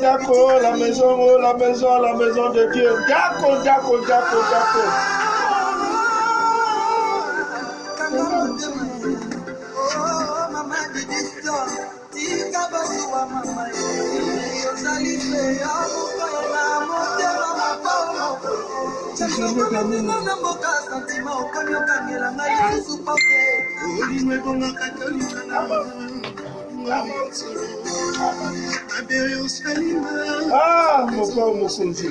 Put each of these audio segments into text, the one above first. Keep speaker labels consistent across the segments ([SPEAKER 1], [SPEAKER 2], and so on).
[SPEAKER 1] D'accord, la maison de Dieu. D'accord. Ah, mon corps, mon songe.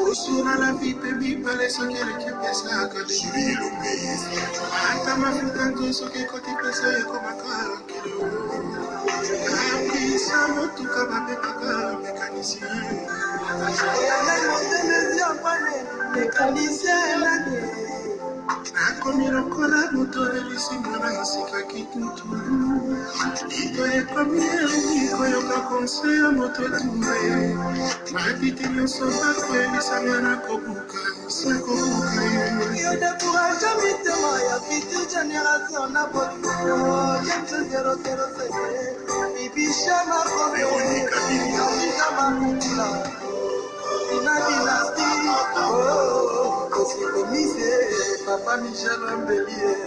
[SPEAKER 2] Osuna la vite bipale so che le pesa ka di lo pays anta mafutanto so che koti pesa e come cara che api samo tu ka ba pe ka mécanicien akomiro kola motore lisimona isika kitutu ito e premier iko yoka conseil moto tumbe mapiti nyonso bakwebisanga na kobuka sakobuka yo decourage mitema ya future génération na bolingo yemse 007 ibisha makombe kabisa mamukula ina dynastie kosikomise papa Michel Mbelier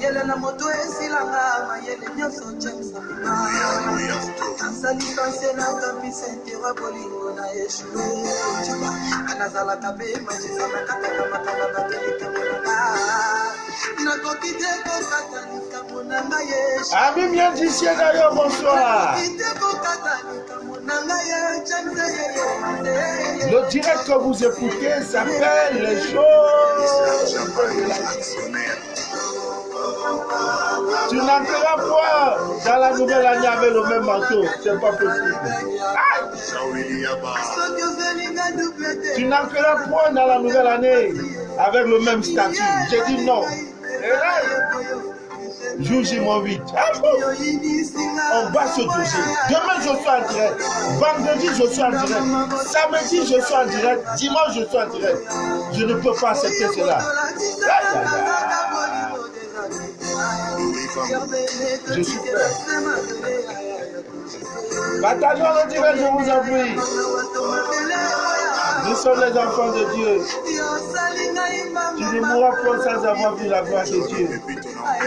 [SPEAKER 2] Yele na moto esilanga mayele nyonso James Asali pensé na kapisa intera bolingo na eshue anazala kabe majisa na kataka makala bakelika na kokite kokata nikamona maye
[SPEAKER 1] Ami bien d'ici d'ailleurs bonsoir. Le direct que vous écoutez s'appelle les choses de la vie. Tu n'entreras pas dans la nouvelle année avec le même manteau, c'est pas possible. Tu n'entreras pas dans la nouvelle année avec le même statut. J'ai dit non. Jour J -8. On va se toucher. Demain je suis en direct. Vendredi je suis en direct. Samedi je suis en direct. Dimanche je suis en direct. Je ne peux pas accepter cela. Je suis prêt. Bataillon en direct, je vous en prie. Nous sommes les enfants de Dieu. Tu ne mourras point sans avoir vu la gloire de Dieu.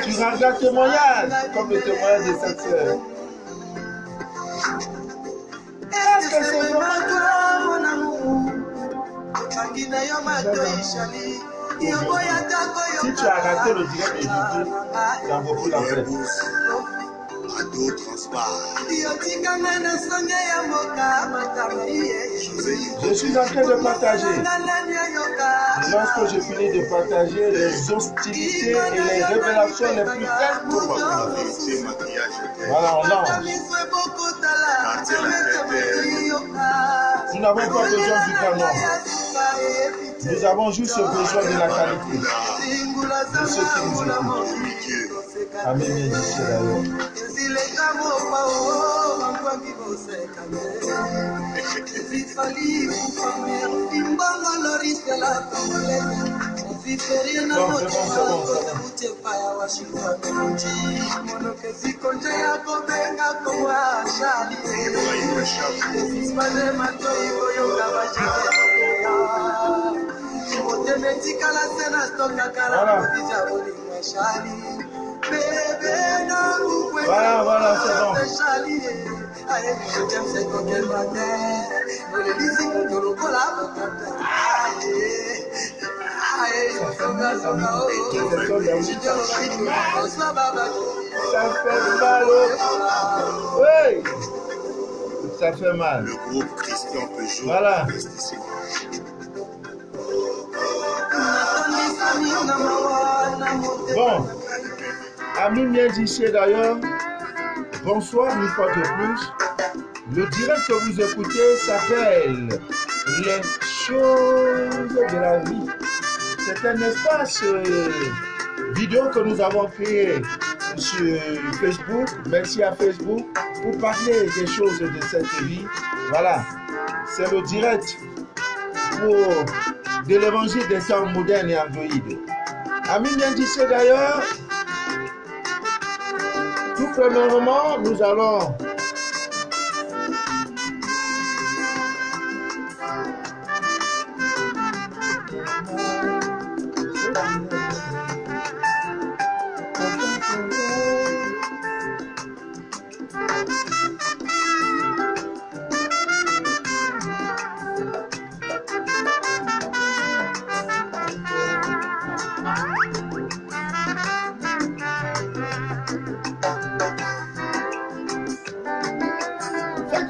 [SPEAKER 1] Tu rendras témoignage comme le témoignage de cette sœur. Est-ce que c'est vraiment toi, mon amour? Si tu as raté le direct aujourd'hui, ça vaut beaucoup la peine. Je suis en train de partager. Lorsque je finis de partager les hostilités et les révélations les plus grandes pour moi. Voilà, on lance. Nous n'avons pas besoin du canon. Nous avons juste besoin de la qualité. De ceux qui nous écoutent. Amen. Voilà, voilà, c'est bon. Oui. Ça fait mal.
[SPEAKER 3] Le groupe Christian Peugeot.
[SPEAKER 1] Voilà. Bon, amis bien d'ici d'ailleurs, bonsoir une fois de plus. Le direct que vous écoutez s'appelle Les choses de la vie. C'est un espace vidéo que nous avons créé sur Facebook. Merci à Facebook pour parler des choses de cette vie. Voilà, c'est le direct de l'évangile des temps modernes et androïdes. Amis bien d'ici d'ailleurs, tout premièrement, nous allons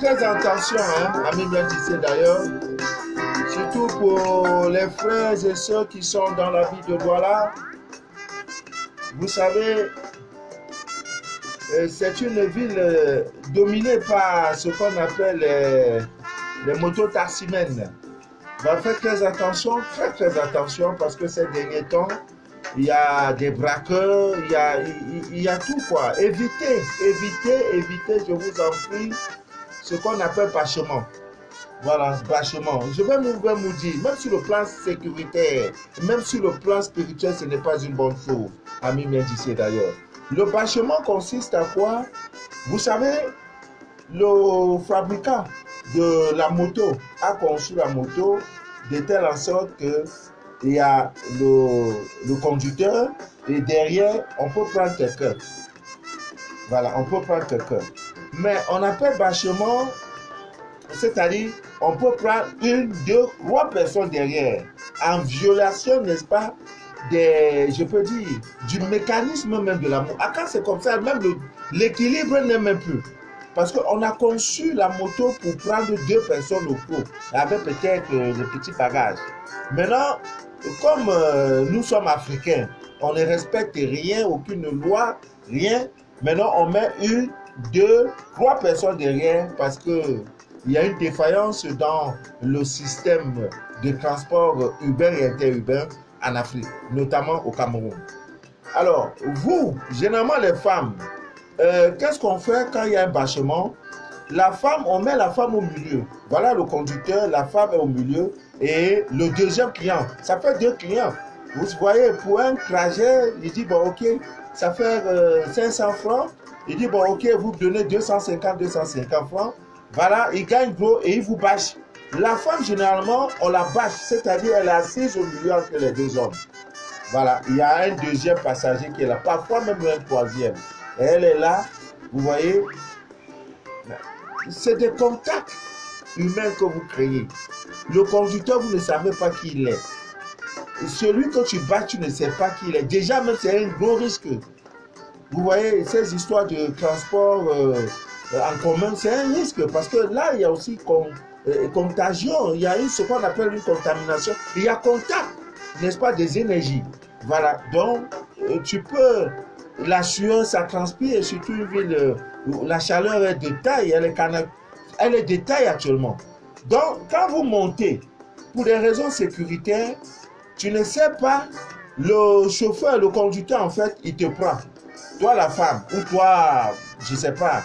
[SPEAKER 1] très attention, hein, amis bien d'ici d'ailleurs, surtout pour les frères et sœurs qui sont dans la ville de Douala. Vous savez, c'est une ville dominée par ce qu'on appelle les mototaximènes. Faites très attention, très attention, parce que ces derniers temps, il y a des braqueurs, il y a tout quoi. Évitez, je vous en prie, ce qu'on appelle bâchement. Voilà, bâchement. Je vais vous dire, même sur le plan sécuritaire, même sur le plan spirituel, ce n'est pas une bonne chose. Amis médicés d'ailleurs. Le bâchement consiste à quoi? Vous savez, le fabricant de la moto a conçu la moto de telle en sorte que il y a le conducteur et derrière, on peut prendre quelqu'un. Voilà, on peut prendre quelqu'un. Mais on appelle bâchement, c'est-à-dire on peut prendre 1, 2, 3 personnes derrière, en violation, n'est-ce pas, je peux dire, du mécanisme même de la moto. Quand c'est comme ça, même l'équilibre n'est même plus. Parce qu'on a conçu la moto pour prendre 2 personnes au pot, avec peut-être des petits bagages. Maintenant, comme nous sommes africains, on ne respecte rien, aucune loi, rien. Maintenant, on met 1, 2, 3 personnes derrière parce qu'il y a une défaillance dans le système de transport urbain et interurbain en Afrique, notamment au Cameroun. Alors, vous, généralement les femmes, qu'est-ce qu'on fait quand il y a un bâchement? La femme, on met la femme au milieu. Voilà le conducteur, la femme est au milieu et le deuxième client. Ça fait 2 clients. Vous voyez, pour un trajet, il dit, bon, ok, ça fait 500 francs. Il dit, bon, ok, vous donnez 250 francs. Voilà, il gagne gros et il vous bâche. La femme, généralement, on la bâche, c'est-à-dire elle est assise au milieu entre les deux hommes. Voilà, il y a un deuxième passager qui est là, parfois même un troisième. Et elle est là, vous voyez, c'est des contacts humains que vous créez. Le conducteur, vous ne savez pas qui il est. Celui que tu bats, tu ne sais pas qui il est. Déjà, même, c'est un gros risque. Vous voyez, ces histoires de transport en commun, c'est un risque parce que là, il y a aussi contagion. Il y a ce qu'on appelle une contamination. Il y a contact, n'est-ce pas, des énergies. Voilà. Donc, tu peux, la sueur, ça transpire, et surtout une ville où la chaleur est de taille, elle est de taille actuellement. Donc, quand vous montez, pour des raisons sécuritaires, tu ne sais pas, le chauffeur, le conducteur, en fait, il te prend. Toi, la femme, ou toi, je ne sais pas,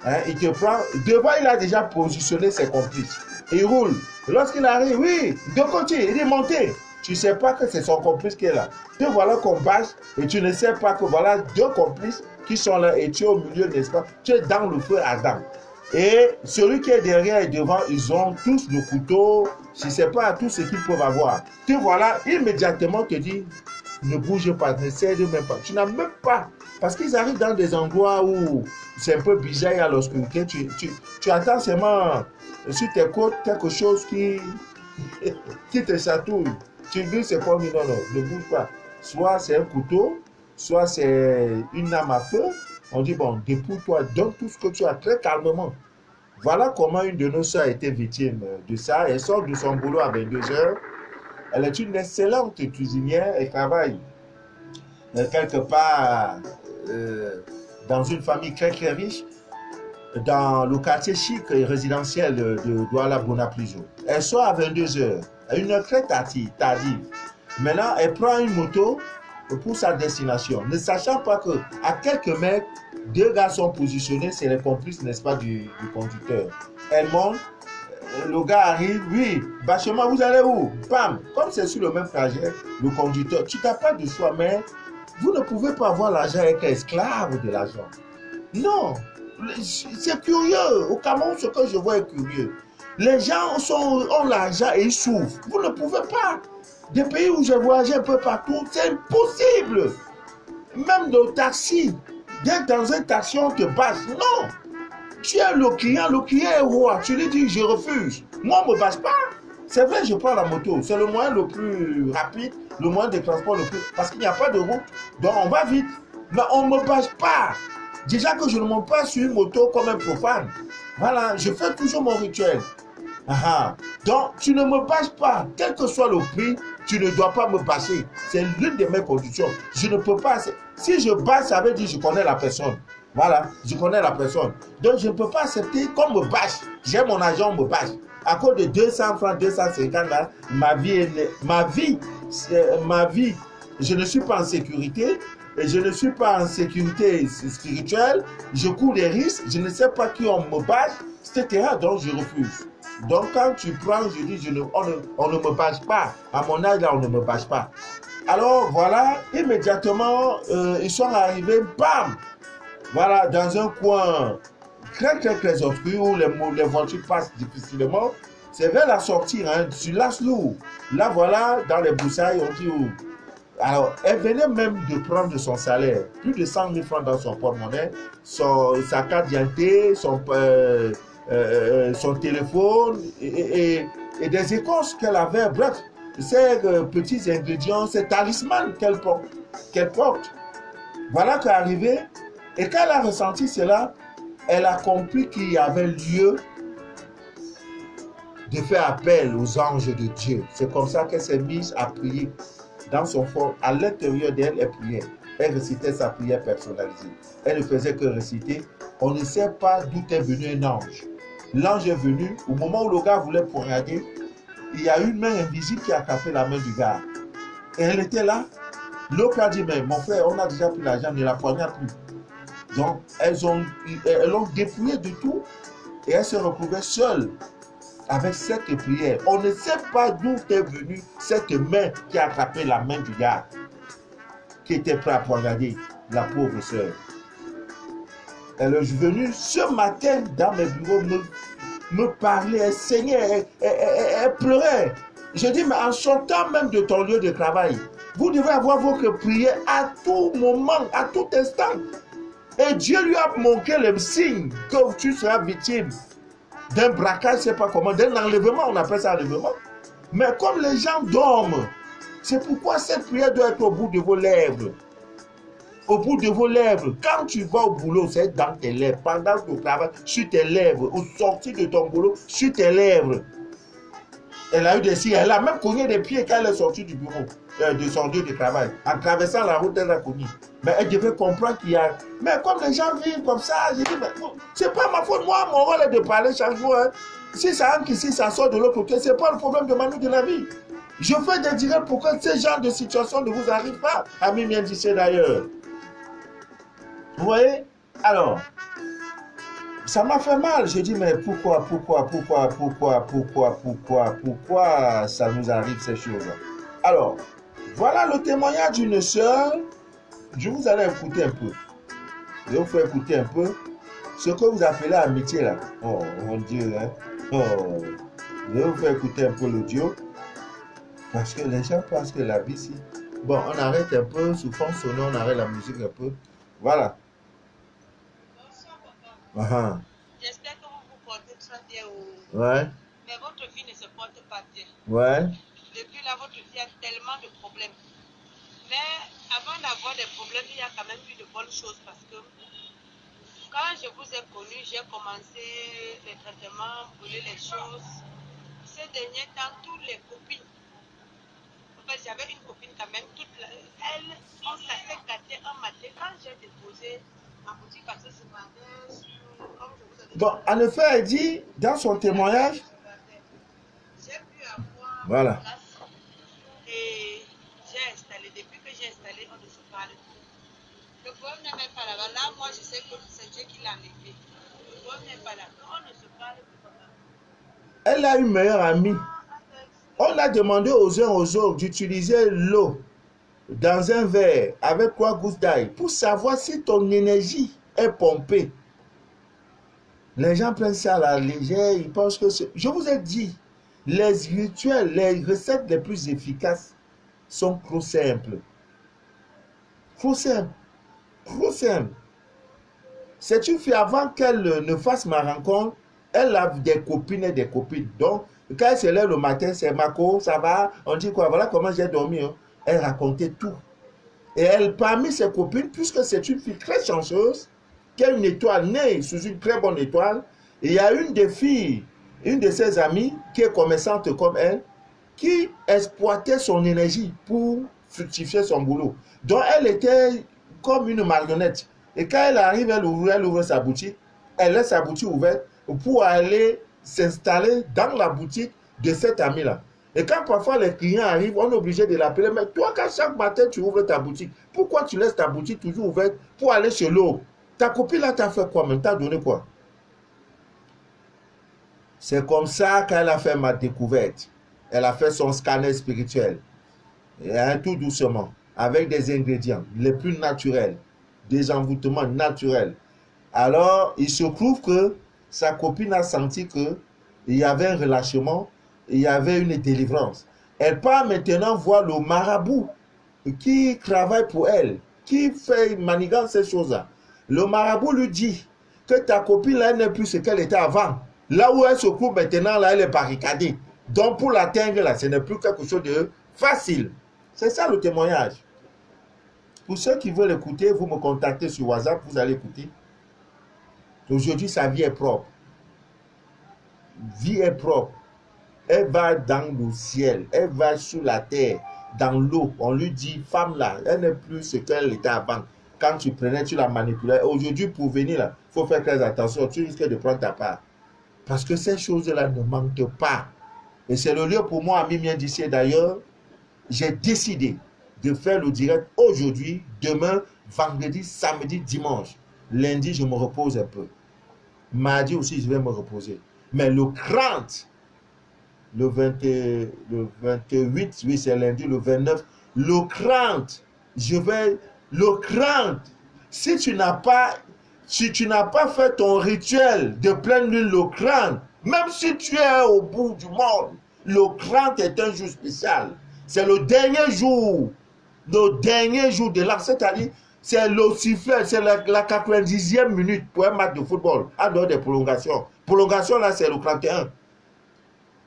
[SPEAKER 1] hein, il te prend. Devant, il a déjà positionné ses complices. Il roule. Lorsqu'il arrive, oui, de côté, il est monté. Tu ne sais pas que c'est son complice qui est là. Te voilà qu'on bâche et tu ne sais pas que voilà deux complices qui sont là et tu es au milieu, n'est-ce pas? Tu es dans le feu ardent. Et celui qui est derrière et devant, ils ont tous le couteau, je ne sais pas, tout ce qu'ils peuvent avoir. Te voilà, immédiatement te dit, ne bouge pas, ne cède même pas. Tu n'as même pas, parce qu'ils arrivent dans des endroits où c'est un peu bizarre, il y a l'obscurité, tu attends seulement sur tes côtes quelque chose qui te chatouille. Tu dis c'est quoi? Non, ne bouge pas. Soit c'est un couteau, soit c'est une arme à feu. On dit, bon, dépouille-toi, donne tout ce que tu as très calmement. Voilà comment une de nos soeurs a été victime de ça. Elle sort de son boulot à 22 h. Elle est une excellente cuisinière. Elle travaille quelque part dans une famille très très riche, dans le quartier chic et résidentiel de Douala Bonaprise. Elle sort à 22 h, à une heure très tardive. Maintenant, elle prend une moto pour sa destination, ne sachant pas que à quelques mètres, deux gars sont positionnés, c'est les complices, n'est-ce pas, du conducteur. Elle monte, le gars arrive, oui, bâchement, vous allez où? Bam! Comme c'est sur le même trajet, le conducteur, tu n'as pas de choix, mais vous ne pouvez pas avoir l'argent et être esclave de l'argent. Non, c'est curieux. Au Cameroun, ce que je vois est curieux. Les gens ont l'argent et ils souffrent. Vous ne pouvez pas. Des pays où j'ai voyagé un peu partout, c'est impossible. Même dans le taxi, d'être dans un taxi, on te bâche. Non. Tu es le client est roi. Tu lui dis, je refuse. Moi, on ne me bâche pas. C'est vrai, je prends la moto. C'est le moyen le plus rapide, le moyen de transport le plus... Parce qu'il n'y a pas de route. Donc, on va vite. Mais on ne me bâche pas. Déjà que je ne monte pas sur une moto comme un profane. Voilà, je fais toujours mon rituel. Donc, tu ne me bâches pas. Quel que soit le prix, tu ne dois pas me bâcher. C'est l'une de mes conditions. Je ne peux pas... Si je bâche, ça veut dire que je connais la personne. Voilà, je connais la personne. Donc, je ne peux pas accepter qu'on me bâche. J'ai mon argent, on me bâche. À cause de 200 francs, 250 là, ma vie, je ne suis pas en sécurité. Et je ne suis pas en sécurité spirituelle. Je cours des risques. Je ne sais pas qui on me bâche, etc. Donc, je refuse. Donc, quand tu prends, je dis, on ne me bâche pas. À mon âge, là, on ne me bâche pas. Alors, voilà, immédiatement, ils sont arrivés, bam! Voilà, dans un coin très, très, très obscur où les voitures passent difficilement. C'est vers la sortie, hein, sur Laslo. Là, voilà, dans les broussailles, on dit où. Alors, elle venait même de prendre son salaire, plus de 100 000 francs dans son porte-monnaie, sa carte d'identité, son téléphone et des écorces qu'elle avait. Bref, ces petits ingrédients, ces talismans qu'elle porte. Voilà qu'elle est arrivée. Et quand elle a ressenti cela, elle a compris qu'il y avait lieu de faire appel aux anges de Dieu. C'est comme ça qu'elle s'est mise à prier. Dans son fond, à l'intérieur d'elle, elle priait. Elle récitait sa prière personnalisée. Elle ne faisait que réciter. On ne sait pas d'où est venu un ange. L'ange est venu, au moment où le gars voulait poignarder, il y a une main invisible qui a attrapé la main du gars. Et elle était là. L'autre a dit, mais mon frère, on a déjà pris l'argent, ne la poignarde plus. Donc, elles ont dépouillé de tout et elle se retrouvait seule avec cette prière. On ne sait pas d'où est venue cette main qui a attrapé la main du gars qui était prêt à poignarder la pauvre sœur. Elle est venue ce matin dans mes bureaux me parlait, elle saignait, elle pleurait. Je dis, mais en sortant même de ton lieu de travail, vous devez avoir votre prière à tout moment, à tout instant. Et Dieu lui a montré le signe que tu seras victime d'un braquage, je ne sais pas comment, d'un enlèvement, on appelle ça enlèvement. Mais comme les gens dorment, c'est pourquoi cette prière doit être au bout de vos lèvres. Au bout de vos lèvres. Quand tu vas au boulot, c'est dans tes lèvres. Pendant ton travail, sur tes lèvres. Au sortir de ton boulot, sur tes lèvres. Elle a eu des signes. Elle a même cogné des pieds quand elle est sortie du bureau, de son lieu de travail. En traversant la route, elle a cogné. Mais elle devait comprendre qu'il y a... Mais comme les gens vivent comme ça, j'ai dit, mais c'est pas ma faute. Moi, mon rôle est de parler chaque jour. Hein. Si ça entre ici, ça sort de l'autre côté, c'est pas le problème de Manu de la vie. Je fais des directs pour que ce genre de situation ne vous arrive pas. Ami bien d'ici d'ailleurs. Vous voyez? Alors, ça m'a fait mal. J'ai dit, mais pourquoi ça nous arrive ces choses? Alors, voilà le témoignage d'une sœur. Je vous allez écouter un peu. Je vais vous faire écouter un peu ce que vous appelez amitié là. Oh, mon Dieu, hein? Oh, je vais vous faire écouter un peu l'audio. Parce que les gens pensent que la vie, si... Bon, on arrête un peu, sous fond sonore, on arrête la musique un peu. Voilà.
[SPEAKER 4] Bonsoir, papa. J'espère que vous vous portez très bien.
[SPEAKER 1] Ouais.
[SPEAKER 4] Mais votre fille ne se porte pas bien.
[SPEAKER 1] Ouais.
[SPEAKER 4] Depuis là, votre fille a tellement de problèmes. Mais avant d'avoir des problèmes, il y a quand même eu de bonnes choses parce que quand je vous ai connu, j'ai commencé les traitements, brûler les choses. Ces derniers temps, toutes les copines, en fait, j'avais une copine quand même, elle, on s'est gâté un matin quand j'ai déposé ma boutique parce que je vendais sur, comme je vous ai dit.
[SPEAKER 1] Bon, en effet, elle dit dans son témoignage.
[SPEAKER 4] J'ai pu avoir
[SPEAKER 1] voilà.
[SPEAKER 4] Une place et j'ai installé, depuis que j'ai installé, on ne se parle plus. Le problème n'est même pas là-bas. Là, moi, je sais que c'est Dieu qui l'a enlevé. Le problème n'est pas là. On ne se parle plus comme ça.
[SPEAKER 1] Elle a une meilleure amie. On a demandé aux uns aux autres d'utiliser l'eau dans un verre avec 3 gouttes d'ail pour savoir si ton énergie est pompée. Les gens prennent ça à la légère, ils pensent que c'est... Je vous ai dit, les rituels, les recettes les plus efficaces sont trop simples. Trop simples. Trop simple. C'est une fille, avant qu'elle ne fasse ma rencontre, elle a des copines et des copines. Donc, quand elle se lève le matin, c'est Marco, ça va, on dit quoi, voilà comment j'ai dormi. Hein. Elle racontait tout. Et elle, parmi ses copines, puisque c'est une fille très chanceuse, qui a une étoile née sous une très bonne étoile, et il y a une des filles, une de ses amies, qui est commerçante comme elle, qui exploitait son énergie pour fructifier son boulot. Donc, elle était comme une marionnette. Et quand elle arrive, elle ouvre sa boutique, elle laisse sa boutique ouverte pour aller s'installer dans la boutique de cette amie-là. Et quand parfois les clients arrivent, on est obligé de l'appeler. Mais toi, quand chaque matin tu ouvres ta boutique, pourquoi tu laisses ta boutique toujours ouverte pour aller chez l'eau? Ta copine là t'a fait quoi? Même t'a donné quoi? C'est comme ça qu'elle a fait ma découverte. Elle a fait son scanner spirituel. Et tout doucement, avec des ingrédients les plus naturels, des envoûtements naturels. Alors, il se trouve que sa copine a senti qu'il y avait un relâchement, il y avait une délivrance. Elle part maintenant voir le marabout qui travaille pour elle, qui fait manigance ces choses-là. Le marabout lui dit que ta copine là n'est plus ce qu'elle était avant. Là où elle se trouve maintenant, là, elle est barricadée. Donc pour l'atteindre, là, ce n'est plus quelque chose de facile. C'est ça le témoignage. Pour ceux qui veulent écouter, vous me contactez sur WhatsApp, vous allez écouter. Aujourd'hui, sa vie est propre. Vie est propre. Elle va dans le ciel, elle va sur la terre, dans l'eau. On lui dit, femme là, elle n'est plus ce qu'elle était avant. Quand tu prenais, tu la manipulais. Aujourd'hui, pour venir là, il faut faire très attention. Tu risques de prendre ta part. Parce que ces choses-là ne mentent pas. Et c'est le lieu pour moi, ami mien d'ici d'ailleurs, j'ai décidé de faire le direct aujourd'hui, demain, vendredi, samedi, dimanche. Lundi, je me repose un peu. Mardi aussi, je vais me reposer. Mais le 30, le 28, oui, c'est lundi, le 29, le 30, le 30, si tu n'as pas fait ton rituel de pleine lune le 30, Même si tu es au bout du monde, le 30 est un jour spécial. C'est le dernier jour. Le dernier jour de l'an. C'est-à-dire, c'est le sifflet, c'est la 90e minute pour un match de football. En dehors des prolongations. Prolongation, là, c'est le 31.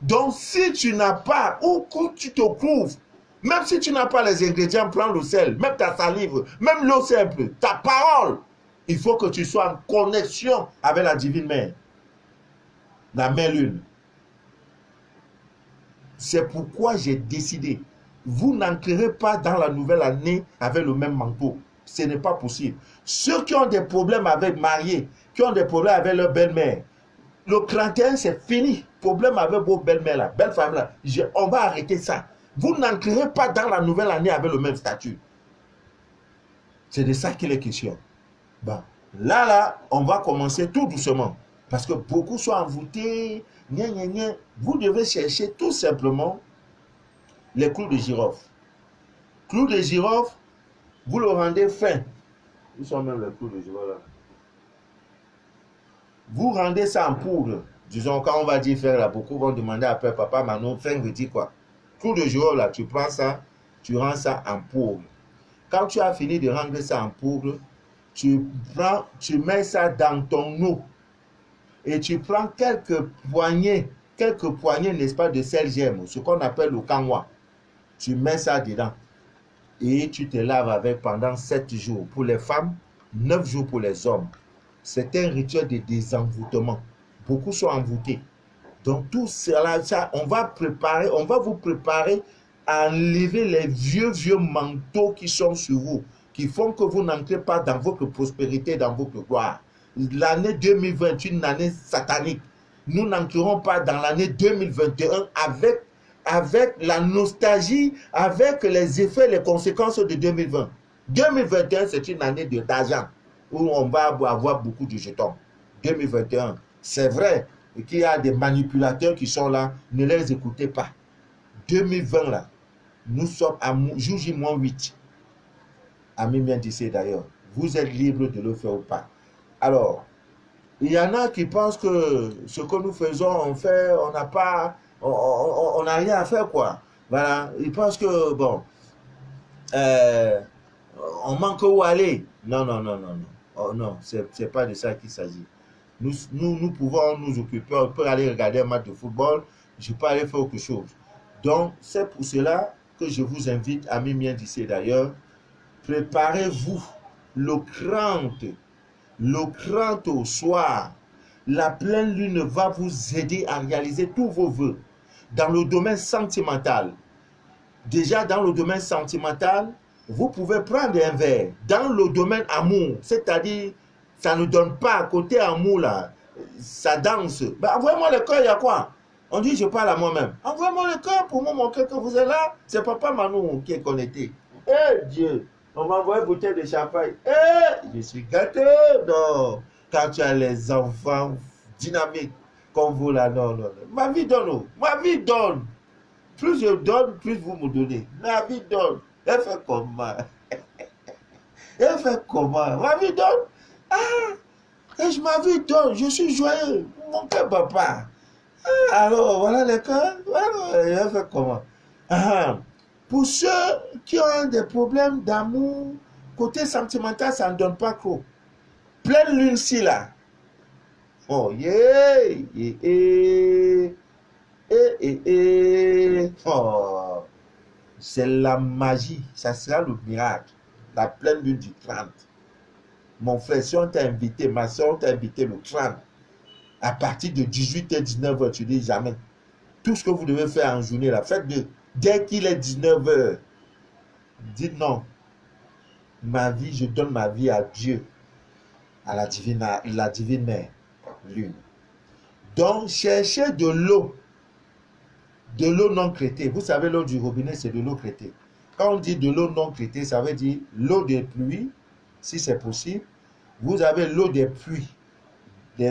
[SPEAKER 1] Donc, si tu n'as pas, où tu te trouves, même si tu n'as pas les ingrédients, prends le sel, même ta salive, même l'eau simple, ta parole, il faut que tu sois en connexion avec la divine mère, la mère lune. C'est pourquoi j'ai décidé, vous n'entrerez pas dans la nouvelle année avec le même manteau. Ce n'est pas possible. Ceux qui ont des problèmes avec mariés, qui ont des problèmes avec leur belle-mère, le 31, c'est fini. Problème avec vos belles-mères là, belles femmes là. On va arrêter ça. Vous n'entrerez pas dans la nouvelle année avec le même statut. C'est de ça qu'il est question. Bon, là, on va commencer tout doucement. Parce que beaucoup sont envoûtés. Vous devez chercher tout simplement les clous de girofle. Clous de girofle, vous le rendez fin. Ils sont même les clous de girofle là. Vous rendez ça en poudre. Disons, quand on va dire faire là, beaucoup vont demander après, papa, Manon, fin veut dire quoi? Clou de girofle là, tu prends ça, tu rends ça en poudre. Quand tu as fini de rendre ça en poudre, tu mets ça dans ton eau. Et tu prends quelques poignées, n'est-ce pas, de sel gemme, ce qu'on appelle le kanwa. Tu mets ça dedans. Et tu te laves avec pendant 7 jours pour les femmes, 9 jours pour les hommes. C'est un rituel de désenvoûtement. Beaucoup sont envoûtés. Donc tout cela, on va vous préparer à enlever les vieux manteaux qui sont sur vous, qui font que vous n'entrez pas dans votre prospérité, dans votre gloire. L'année 2020 est une année satanique. Nous n'entrerons pas dans l'année 2021 avec la nostalgie, avec les effets, les conséquences de 2020. 2021, c'est une année d'argent où on va avoir beaucoup de jetons. 2021, c'est vrai qu'il y a des manipulateurs qui sont là, ne les écoutez pas. 2020 là, nous sommes à jour J-8. Ami bien d'ici d'ailleurs, vous êtes libre de le faire ou pas. Alors, il y en a qui pensent que ce que nous faisons, on fait, on n'a pas, on n'a rien à faire quoi. Voilà, ils pensent que bon, on manque où aller. Non. Oh, non, c'est pas de ça qu'il s'agit. Nous pouvons nous occuper, on peut aller regarder un match de football, je peux aller faire quelque chose. Donc, c'est pour cela que je vous invite, amis miens d'ici d'ailleurs, préparez-vous le 30 au soir. La pleine lune va vous aider à réaliser tous vos vœux dans le domaine sentimental. Déjà, dans le domaine sentimental, vous pouvez prendre un verre. Dans le domaine amour, c'est-à-dire, ça ne donne pas, côté amour là, ça danse. Ben, envoyez-moi le cœur, il y a quoi? On dit, je parle à moi-même. Envoyez-moi le cœur pour me montrer que vous êtes là. C'est papa Manou qui est connecté. Eh Dieu, on m'a envoyé une bouteille de champagne. Eh, je suis gâté. Non, quand tu as les enfants dynamiques comme vous là, non. Ma vie donne, ma vie donne. Plus je donne, plus vous me donnez. Ma vie donne. Elle fait comment? Elle fait comment? Ma vie donne. Ah, et ma vie donne. Je suis joyeux. Mon père, papa. Ah, alors, voilà le cœur. Elle fait comment? Ah, pour ceux qui ont des problèmes d'amour, côté sentimental, ça ne donne pas trop. Pleine lune, si là. Oh, oh, c'est la magie, ça sera le miracle, la pleine lune du 30. Mon frère, si on t'a invité, ma soeur, on t'a invité le 30, à partir de 18h, 19h, tu dis jamais. Tout ce que vous devez faire en journée, la fête de, dès qu'il est 19h, dites non. Ma vie, je donne ma vie à Dieu, à la divine mère, lune. Donc, cherchez de l'eau non traitée. Vous savez, l'eau du robinet, c'est de l'eau traitée. Quand on dit de l'eau non traitée, ça veut dire l'eau des pluies, si c'est possible. Vous avez l'eau des pluies,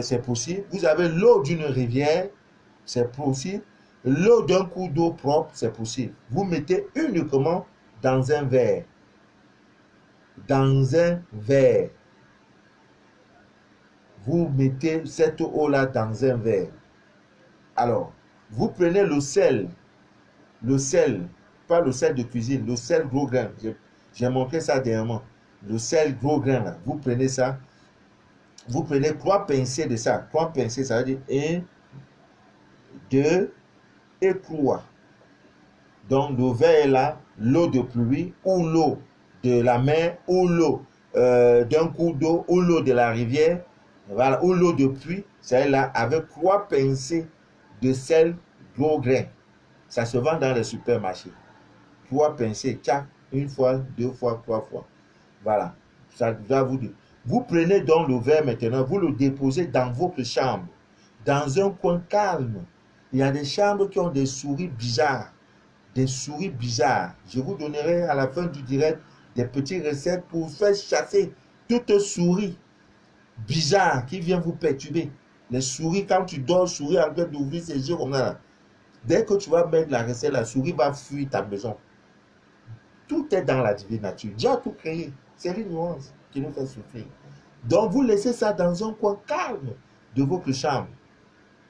[SPEAKER 1] c'est possible. Vous avez l'eau d'une rivière, c'est possible. L'eau d'un cours d'eau propre, c'est possible. Vous mettez uniquement dans un verre. Dans un verre. Vous mettez cette eau-là dans un verre. Alors, vous prenez le sel, pas le sel de cuisine, le sel gros grain. J'ai montré ça dernièrement. Le sel gros grain, là. Vous prenez ça. Vous prenez 3 pincées de ça. 3 pincées, ça veut dire 1, 2 et 3. Donc, le verre est là, l'eau de pluie ou l'eau de la mer ou l'eau d'un cours d'eau ou l'eau de la rivière, voilà, ou l'eau de pluie, c'est là avec 3 pincées de sel gros grain. Ça se vend dans les supermarchés. 3 pincées, chaque, 1 fois, 2 fois, 3 fois. Voilà, ça doit vous dire. Vous prenez donc le verre maintenant, vous le déposez dans votre chambre, dans un coin calme. Il y a des chambres qui ont des souris bizarres. Des souris bizarres. Je vous donnerai à la fin du direct des petites recettes pour faire chasser toute souris bizarre qui vient vous perturber. Les souris, quand tu dors, souris en train d'ouvrir ses yeux comme ça. Dès que tu vas mettre la recette, la souris va fuir ta maison. Tout est dans la divine nature. Dieu a tout créé. C'est l'ignorance qui nous fait souffrir. Donc, vous laissez ça dans un coin calme de votre chambre.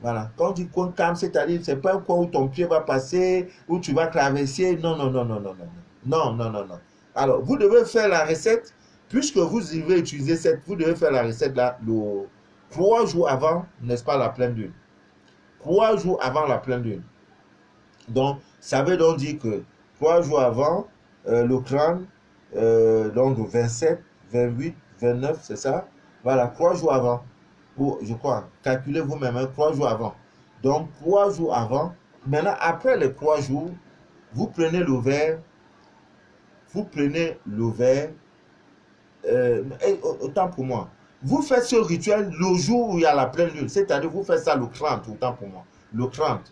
[SPEAKER 1] Voilà. Quand on dit coin calme, c'est-à-dire, c'est pas un coin où ton pied va passer, où tu vas traverser. Non, non, non, non, non, non. Non, non, non, non. Alors, vous devez faire la recette, puisque vous devez utiliser cette, vous devez faire la recette là, le 3 jours avant, n'est-ce pas, la pleine lune. 3 jours avant la pleine lune. Donc, ça veut donc dire que 3 jours avant, le crâne, donc 27, 28, 29, c'est ça. Voilà, 3 jours avant. Je crois, calculez vous-même, hein, 3 jours avant. Donc, 3 jours avant. Maintenant, après les 3 jours, vous prenez le verre. Vous prenez le verre. Autant pour moi. Vous faites ce rituel le jour où il y a la pleine lune. C'est-à-dire, vous faites ça le 30, autant pour moi. Le 30.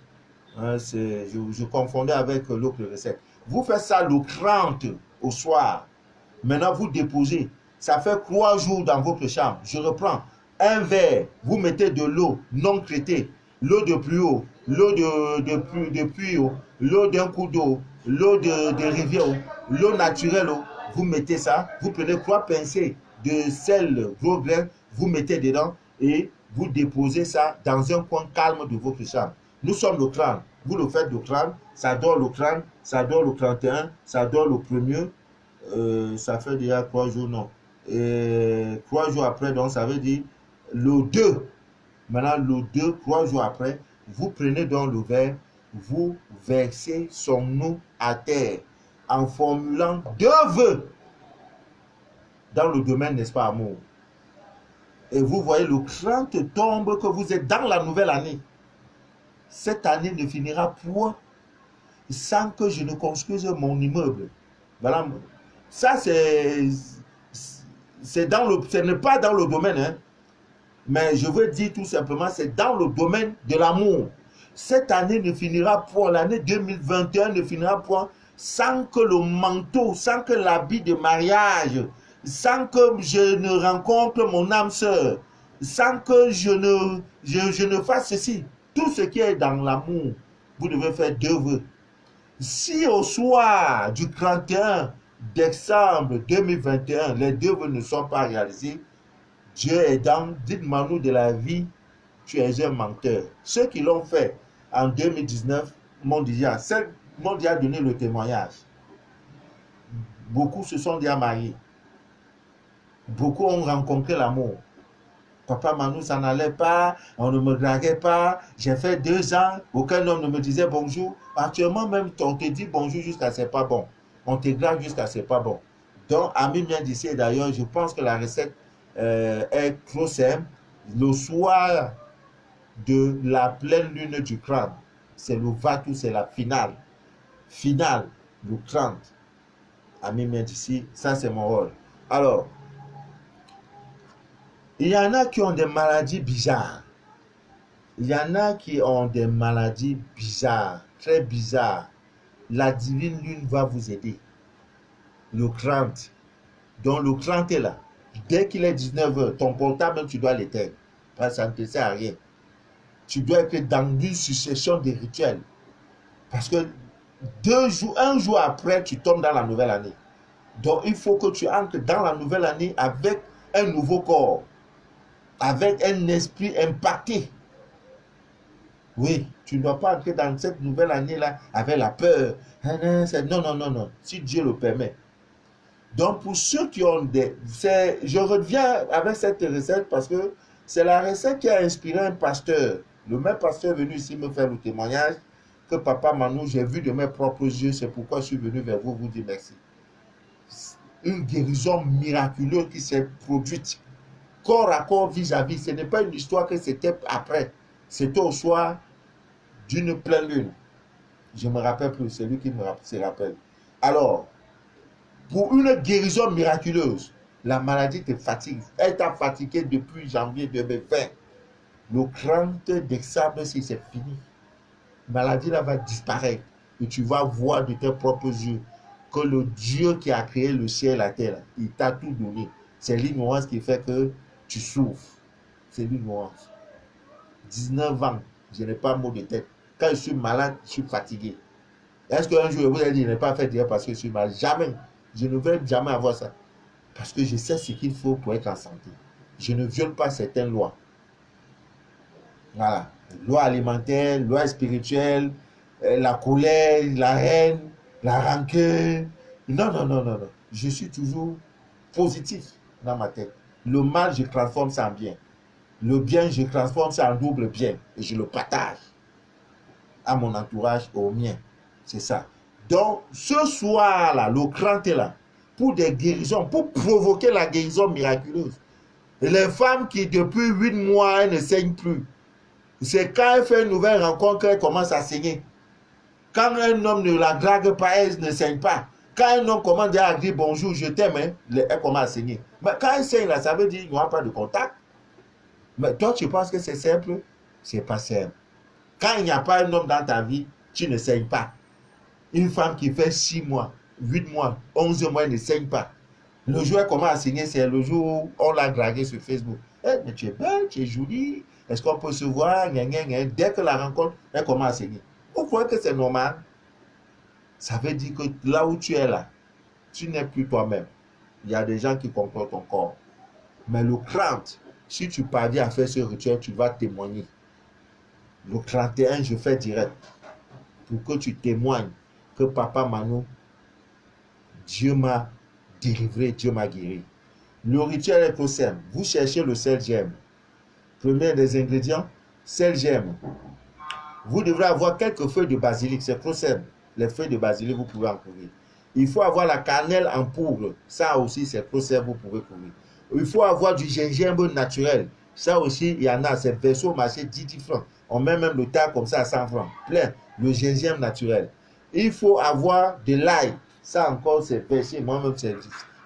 [SPEAKER 1] Hein, je confondais avec l'autre recette. Vous faites ça le 30 au soir. Maintenant, vous déposez. Ça fait 3 jours dans votre chambre. Je reprends. Un verre, vous mettez de l'eau non traitée, l'eau de pluie, l'eau de pluie, l'eau d'un cours d'eau, l'eau de rivière, l'eau naturelle. Vous mettez ça, vous prenez 3 pincées de sel gros grain, vous mettez dedans et vous déposez ça dans un coin calme de votre chambre. Nous sommes le crâne. Vous le faites le crâne, ça dort le crâne, ça dort le 31, ça dort le premier. Ça fait déjà 3 jours, non. Et 3 jours après, donc ça veut dire le 2. Maintenant, le 2, 3 jours après, vous prenez donc le verre, vous versez son eau à terre en formulant 2 vœux dans le domaine, n'est-ce pas, amour? Et vous voyez le 30 tombe que vous êtes dans la nouvelle année. Cette année ne finira point sans que je ne construise mon immeuble. Voilà. Ça, c'est dans le, ce n'est pas dans le domaine, hein, mais je veux dire tout simplement, c'est dans le domaine de l'amour. Cette année ne finira point, l'année 2021 ne finira point sans que le manteau, sans que l'habit de mariage, sans que je ne rencontre mon âme sœur, sans que je ne fasse ceci. Tout ce qui est dans l'amour, vous devez faire 2 vœux. Si au soir du 31 décembre 2021, les 2 vœux ne sont pas réalisés, Dieu aidant, dites-moi nous de la vie, tu es un menteur. Ceux qui l'ont fait en 2019 m'ont déjà donné le témoignage. Beaucoup se sont déjà mariés. Beaucoup ont rencontré l'amour. Papa Manu, ça n'allait pas, on ne me draguait pas. J'ai fait 2 ans, aucun homme ne me disait bonjour. Actuellement même, on te dit bonjour jusqu'à c'est pas bon. On te drague jusqu'à c'est pas bon. Donc, Ami vient d'ici, d'ailleurs, je pense que la recette est trop simple. Le soir de la pleine lune du crâne, c'est le Vatou, c'est la finale. Finale, le 30. Ami vient d'ici, ça c'est mon rôle. Alors, il y en a qui ont des maladies bizarres. Il y en a qui ont des maladies bizarres, très bizarres. La divine lune va vous aider. Le 30. Donc le 30 est là. Dès qu'il est 19h, ton portable, tu dois l'éteindre. Parce que ça ne te sert à rien. Tu dois être dans une succession de rituels. Parce que 1 jour après, tu tombes dans la nouvelle année. Donc il faut que tu entres dans la nouvelle année avec un nouveau corps. Avec un esprit impacté. Oui, Tu ne dois pas entrer dans cette nouvelle année-là avec la peur. Non, non, non, non. Si Dieu le permet. Donc, pour ceux qui ont des... Je reviens avec cette recette parce que c'est la recette qui a inspiré un pasteur. Le même pasteur est venu ici me faire le témoignage que Papa Manou, j'ai vu de mes propres yeux. C'est pourquoi je suis venu vers vous dire merci. Une guérison miraculeuse qui s'est produite corps à corps vis-à-vis. Ce n'est pas une histoire que c'était après. C'était au soir d'une pleine lune. Je ne me rappelle plus. C'est lui qui se rappelle. Alors, pour une guérison miraculeuse, la maladie te fatigue. Elle t'a fatigué depuis janvier 2020. Le 30 décembre, si c'est fini, la maladie là va disparaître. Et tu vas voir de tes propres yeux que le Dieu qui a créé le ciel et la terre, il t'a tout donné. C'est l'ignorance qui fait que tu souffres. C'est l'ignorance. 19 ans, je n'ai pas mot de tête. Quand je suis malade, je suis fatigué. Est-ce qu'un jour, je vous ai dit, je n'ai pas fait dire parce que je suis malade? Jamais. Je ne vais jamais avoir ça. Parce que je sais ce qu'il faut pour être en santé. Je ne viole pas certaines lois. Voilà. Loi alimentaire, loi spirituelle, la colère, la haine, la rancœur. Non, non, non, non, non. Je suis toujours positif dans ma tête. Le mal, je transforme ça en bien. Le bien, je transforme ça en double bien. Et je le partage à mon entourage, au mien. C'est ça. Donc, ce soir-là, le 30 est là, pour des guérisons, pour provoquer la guérison miraculeuse. Et les femmes qui, depuis 8 mois, elles ne saignent plus. C'est quand elle fait une nouvelle rencontre qu'elle commence à saigner. Quand un homme ne la drague pas, elle ne saigne pas. Quand un homme commence à dire bonjour, je t'aime, hein, elle commence à saigner. Mais quand elle saigne, là, ça veut dire qu'il n'y aura pas de contact. Mais toi, tu penses que c'est simple? C'est pas simple. Quand il n'y a pas un homme dans ta vie, tu ne saignes pas. Une femme qui fait 6 mois, 8 mois, 11 mois, elle ne saigne pas. Le jour où elle commence à saigner, c'est le jour où on l'a dragué sur Facebook. Eh, mais tu es belle, tu es jolie. Est-ce qu'on peut se voir? Dès que la rencontre, elle commence à saigner. Vous croyez que c'est normal? Ça veut dire que là où tu es là, tu n'es plus toi-même. Il y a des gens qui contrôlent ton corps. Mais le 30, si tu parviens à faire ce rituel, tu vas témoigner. Le 31, je fais direct. Pour que tu témoignes que Papa Manou, Dieu m'a délivré, Dieu m'a guéri. Le rituel est trop simple. Vous cherchez le sel gemme. Premier des ingrédients, sel gemme. Vous devrez avoir quelques feuilles de basilic, c'est trop simple. Les feuilles de basilic, vous pouvez en courir. Il faut avoir la cannelle en poudre. Ça aussi, c'est trop simple, vous pouvez courir. Il faut avoir du gingembre naturel. Ça aussi, il y en a. C'est verso au marché 10 francs. On met même le tas comme ça à 100 francs. Plein. Le gingembre naturel. Il faut avoir de l'ail. Ça encore, c'est versé. Moi-même,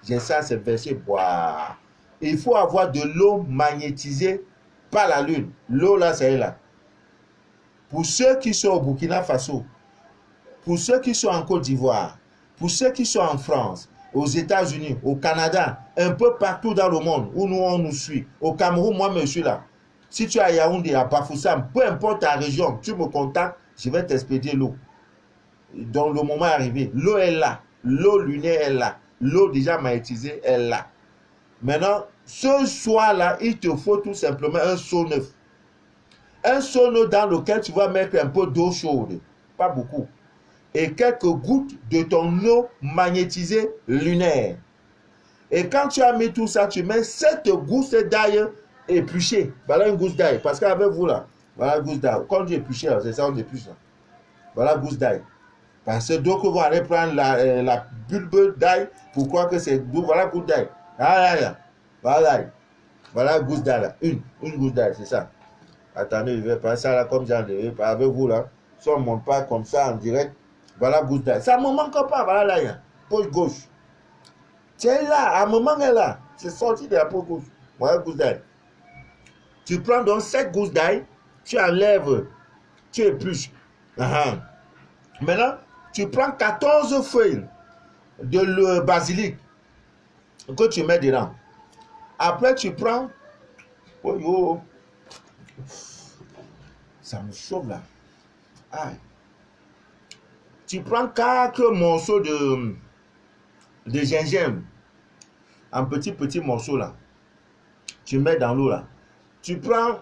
[SPEAKER 1] j'ai ça, c'est versé. Boire. Il faut avoir de l'eau magnétisée par la lune. L'eau là, c'est là. Pour ceux qui sont au Burkina Faso, pour ceux qui sont en Côte d'Ivoire, pour ceux qui sont en France, aux États-Unis, au Canada, un peu partout dans le monde où nous on nous suit. Au Cameroun, moi je suis là. Si tu es à Yaoundé, à Bafoussam, peu importe ta région, tu me contactes, je vais t'expédier l'eau. Donc le moment est arrivé. L'eau est là. L'eau lunaire est là. L'eau déjà magnétisée est là. Maintenant, ce soir-là, il te faut tout simplement un seau neuf. Un seau neuf dans lequel tu vas mettre un peu d'eau chaude. Pas beaucoup. Et quelques gouttes de ton eau magnétisée lunaire. Et quand tu as mis tout ça, tu mets 7 gousses d'ail épluchées. Voilà une gousse d'ail. Parce qu'avec vous là, voilà une gousse d'ail. Quand tu épluches, c'est ça on épluche. Voilà gousse d'ail. Parce que d'autres vont aller prendre la bulbe d'ail pour croire que c'est doux. Voilà gousse d'ail. Voilà gousse d'ail. Une gousse d'ail, c'est ça. Attendez, je vais prendre ça là comme j'en ai avec vous là. Si on ne monte pas comme ça en direct, voilà gousse d'ail. Ça ne me manque pas, voilà là. Poche gauche. Tiens là, à un moment elle est là. C'est sorti de la poche gauche. Voilà gousse d'ail. Tu prends donc 7 gousses d'ail, tu enlèves, tu épluches. Maintenant, tu prends 14 feuilles de basilic que tu mets dedans. Après, tu prends. Oh, ça me chauffe là. Aïe. Tu prends 4 morceaux de gingembre en petits morceaux là. Tu mets dans l'eau là. Tu prends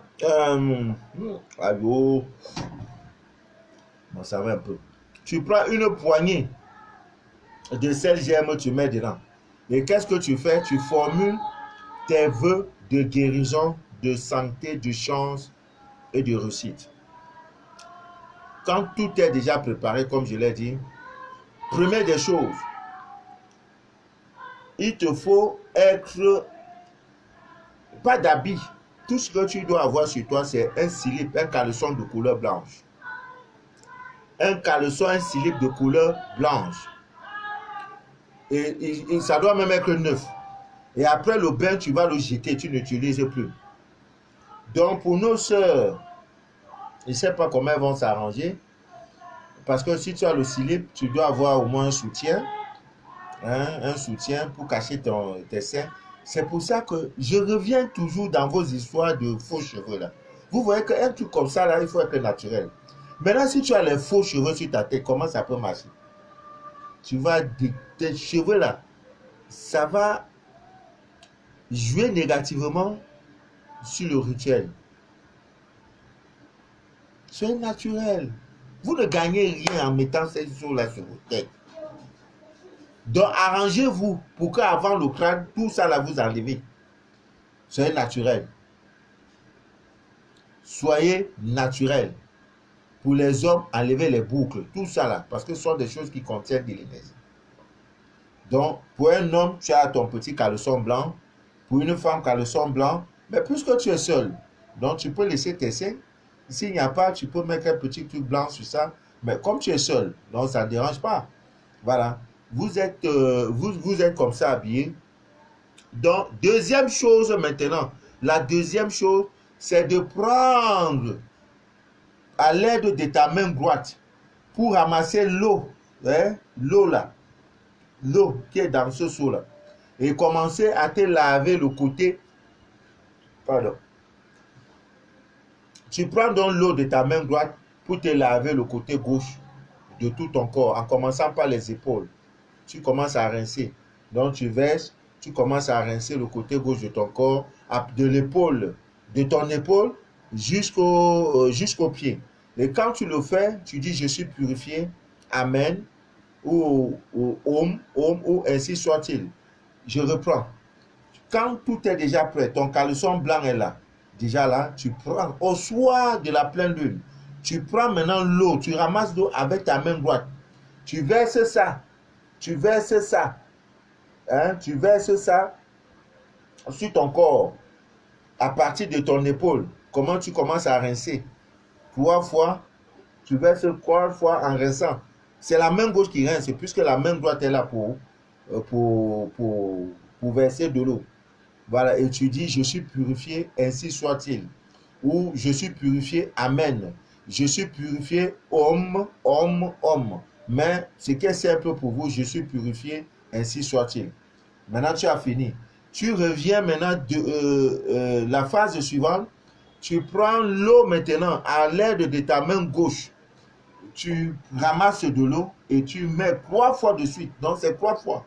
[SPEAKER 1] On savait un peu. Tu prends une poignée de sel germe, tu mets dedans. Et qu'est-ce que tu fais? Tu formules tes vœux de guérison, de santé, de chance et de réussite. Quand tout est déjà préparé, comme je l'ai dit, première des choses, il te faut être, pas d'habit. Tout ce que tu dois avoir sur toi, c'est un slip, un caleçon de couleur blanche. Un caleçon, un slip de couleur blanche. Et ça doit même être neuf. Et après le bain, tu vas le jeter, tu n'utilises plus. Donc pour nos sœurs, je ne sais pas comment elles vont s'arranger. Parce que si tu as le slip, tu dois avoir au moins un soutien. Hein, un soutien pour cacher tes seins. C'est pour ça que je reviens toujours dans vos histoires de faux cheveux là. Vous voyez qu'un truc comme ça là, il faut être naturel. Maintenant, si tu as les faux cheveux sur ta tête, comment ça peut marcher? Tu vas, tes cheveux là, ça va jouer négativement sur le rituel. C'est naturel. Vous ne gagnez rien en mettant ces choses-là sur vos têtes. Donc, arrangez-vous pour qu'avant le crâne, tout ça là vous enlevez. Soyez naturel. Soyez naturel. Pour les hommes, enlevez les boucles, tout ça là, parce que ce sont des choses qui contiennent de l'énergie. Donc, pour un homme, tu as ton petit caleçon blanc. Pour une femme, caleçon blanc. Mais puisque tu es seul, donc tu peux laisser tes seins. S'il n'y a pas, tu peux mettre un petit truc blanc sur ça. Mais comme tu es seul, donc ça ne dérange pas. Voilà. Vous êtes comme ça habillé. Donc, deuxième chose maintenant. La deuxième chose, c'est de prendre à l'aide de ta main droite pour ramasser l'eau. Hein, l'eau là. L'eau qui est dans ce seau là. Et commencer à te laver le côté. Pardon. Tu prends donc l'eau de ta main droite pour te laver le côté gauche de tout ton corps, en commençant par les épaules. Tu commences à rincer. Donc tu verses, tu commences à rincer le côté gauche de ton corps, de l'épaule, de ton épaule jusqu'au pied. Et quand tu le fais, tu dis je suis purifié, amen, ou ou ainsi soit-il. Je reprends. Quand tout est déjà prêt, ton caleçon blanc est là. Déjà là, tu prends au soir de la pleine lune. Tu prends maintenant l'eau, tu ramasses l'eau avec ta main droite. Tu verses ça. Tu verses ça. Hein? Tu verses ça sur ton corps. À partir de ton épaule. Comment tu commences à rincer? 3 fois. Tu verses 3 fois en rinçant. C'est la main gauche qui rince, puisque la main droite est là pour verser de l'eau. Voilà, et tu dis, je suis purifié, ainsi soit-il. Ou je suis purifié, amen. Je suis purifié, homme. Mais ce qui est simple pour vous, je suis purifié, ainsi soit-il. Maintenant, tu as fini. Tu reviens maintenant de la phase suivante. Tu prends l'eau maintenant à l'aide de ta main gauche. Tu ramasses de l'eau et tu mets 3 fois de suite. Donc, c'est 3 fois.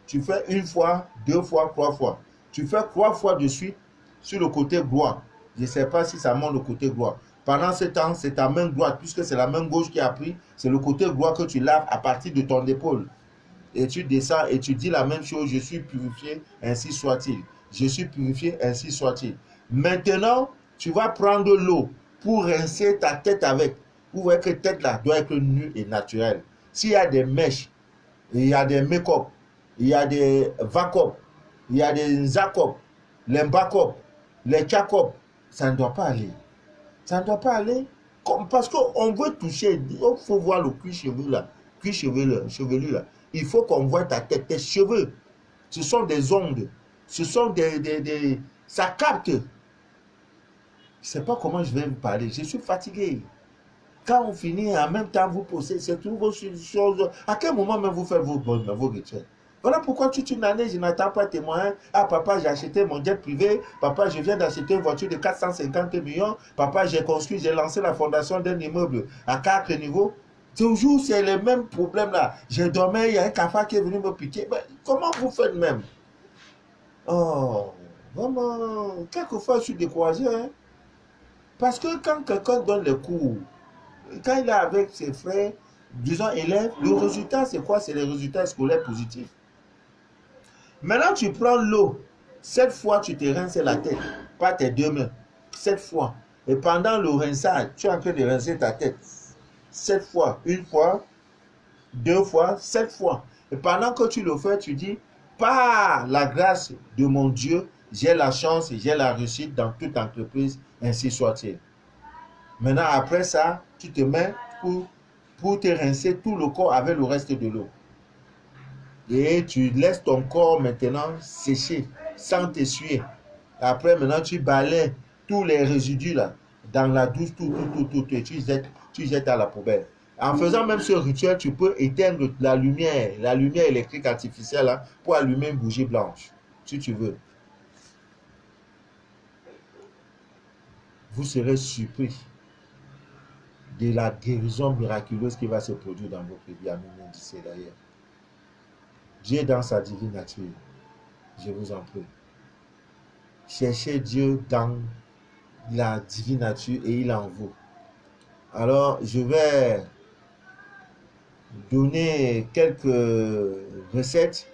[SPEAKER 1] Tu fais 1 fois, 2 fois, 3 fois. Tu fais 3 fois de suite sur le côté droit. Je ne sais pas si ça monte le côté droit. Pendant ce temps, c'est ta main droite, puisque c'est la main gauche qui a pris. C'est le côté droit que tu laves à partir de ton épaule. Et tu descends et tu dis la même chose. Je suis purifié, ainsi soit-il. Je suis purifié, ainsi soit-il. Maintenant, tu vas prendre l'eau pour rincer ta tête avec. Vous voyez que tête là doit être nue et naturelle. S'il y a des mèches, il y a des make-up, il y a des vacuum, il y a des zakop, les mbakop, les tchakop, ça ne doit pas aller. Ça ne doit pas aller. Parce qu'on veut toucher, il faut voir le cuir chevelu là. Cuir chevelu là. Il faut qu'on voit ta tête, tes cheveux. Ce sont des ondes. Ce sont des ça capte. Je ne sais pas comment je vais vous parler. Je suis fatigué. Quand on finit, en même temps, vous posez, c'est toutes vos choses. À quel moment même vous faites vos rituels? Voilà pourquoi toute une année, je n'attends pas témoin. Ah, papa, j'ai acheté mon jet privé. Papa, je viens d'acheter une voiture de 450 millions. Papa, j'ai lancé la fondation d'un immeuble à 4 niveaux. Toujours, c'est le même problème là. J'ai dormi, il y a un cafard qui est venu me piquer. Mais comment vous faites même? Oh, vraiment, quelquefois, je suis découragé. Hein? Parce que quand quelqu'un donne les cours, quand il est avec ses frères, disons élèves, le résultat c'est quoi? C'est les résultats scolaires positifs. Maintenant tu prends l'eau, 7 fois tu te rinces la tête, pas tes 2 mains, 7 fois. Et pendant le rinçage, tu es en train de rincer ta tête 7 fois, 1 fois, 2 fois, 7 fois. Et pendant que tu le fais, tu dis, par la grâce de mon Dieu, j'ai la chance et j'ai la réussite dans toute entreprise, ainsi soit-il. Maintenant, après ça, tu te mets pour te rincer tout le corps avec le reste de l'eau. Et tu laisses ton corps maintenant sécher sans t'essuyer. Après, maintenant, tu balayes tous les résidus là dans la douche, tout, et tu jettes à la poubelle. En faisant même ce rituel, tu peux éteindre la lumière électrique artificielle là, pour allumer une bougie blanche, si tu veux. Vous serez surpris de la guérison miraculeuse qui va se produire dans votre vie. Amen, d'ici d'ailleurs. Dieu dans sa divine nature, je vous en prie. Cherchez Dieu dans la divine nature et il est en vous. Alors, je vais donner quelques recettes.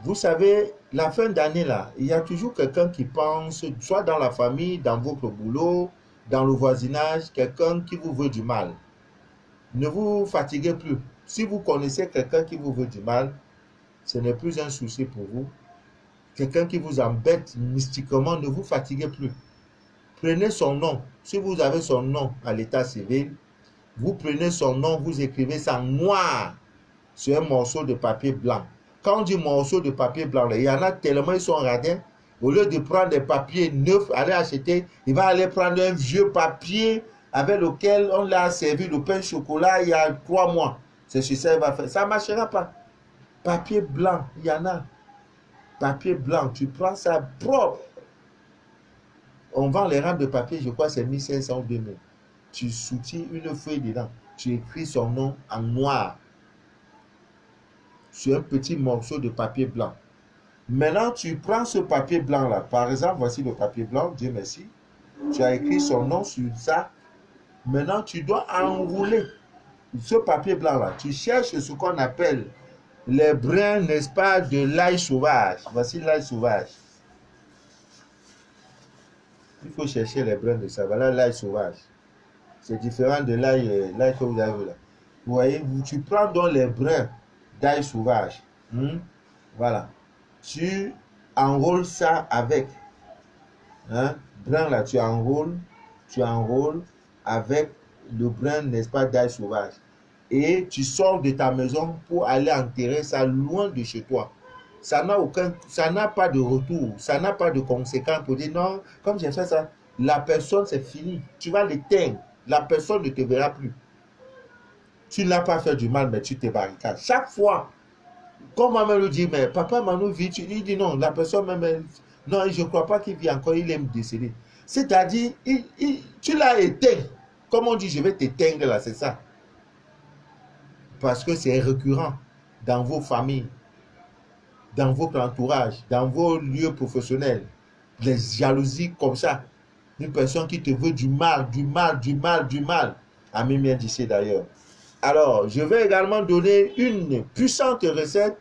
[SPEAKER 1] Vous savez, la fin d'année là, il y a toujours quelqu'un qui pense, soit dans la famille, dans votre boulot, dans le voisinage, quelqu'un qui vous veut du mal. Ne vous fatiguez plus. Si vous connaissez quelqu'un qui vous veut du mal, ce n'est plus un souci pour vous. Quelqu'un qui vous embête mystiquement, ne vous fatiguez plus. Prenez son nom. Si vous avez son nom à l'état civil, vous prenez son nom, vous écrivez ça en noir sur un morceau de papier blanc. Quand on dit morceau de papier blanc, il y en a tellement, ils sont radins. Au lieu de prendre des papiers neufs, aller acheter, il va aller prendre un vieux papier avec lequel on l'a servi le pain chocolat il y a 3 mois. C'est ce que ça va faire. Ça ne marchera pas. Papier blanc, il y en a. Papier blanc, tu prends ça propre. On vend les rames de papier, je crois c'est 1500 ou 2000. Tu soutiens une feuille dedans. Tu écris son nom en noir sur un petit morceau de papier blanc. Maintenant, tu prends ce papier blanc-là. Par exemple, voici le papier blanc, Dieu merci. Tu as écrit son nom sur ça. Maintenant, tu dois enrouler ce papier blanc-là. Tu cherches ce qu'on appelle les brins, n'est-ce pas, de l'ail sauvage. Voici l'ail sauvage. Il faut chercher les brins de ça. Voilà l'ail sauvage. C'est différent de l'ail que vous avez là. Vous voyez, tu prends donc les brins d'ail sauvage. Voilà. Tu enrôles ça avec. Brin là, tu enrôles avec le brin, n'est-ce pas, d'ail sauvage. Et tu sors de ta maison pour aller enterrer ça loin de chez toi. Ça n'a pas de retour, ça n'a pas de conséquences pour dire non, comme j'ai fait ça, la personne c'est fini. Tu vas l'éteindre, la personne ne te verra plus. Tu n'as pas fait du mal, mais tu te barricades. Chaque fois, comme maman nous dit, mais papa Manu vit, il dit non, la personne même, non, je ne crois pas qu'il vit encore, il est décédé. C'est-à-dire, tu l'as éteint. Comme on dit, je vais t'éteindre là, c'est ça. Parce que c'est récurrent dans vos familles, dans votre entourage, dans vos lieux professionnels. Les jalousies comme ça. Une personne qui te veut du mal, du mal, du mal, du mal. Ami bien d'ici d'ailleurs. Alors, je vais également donner une puissante recette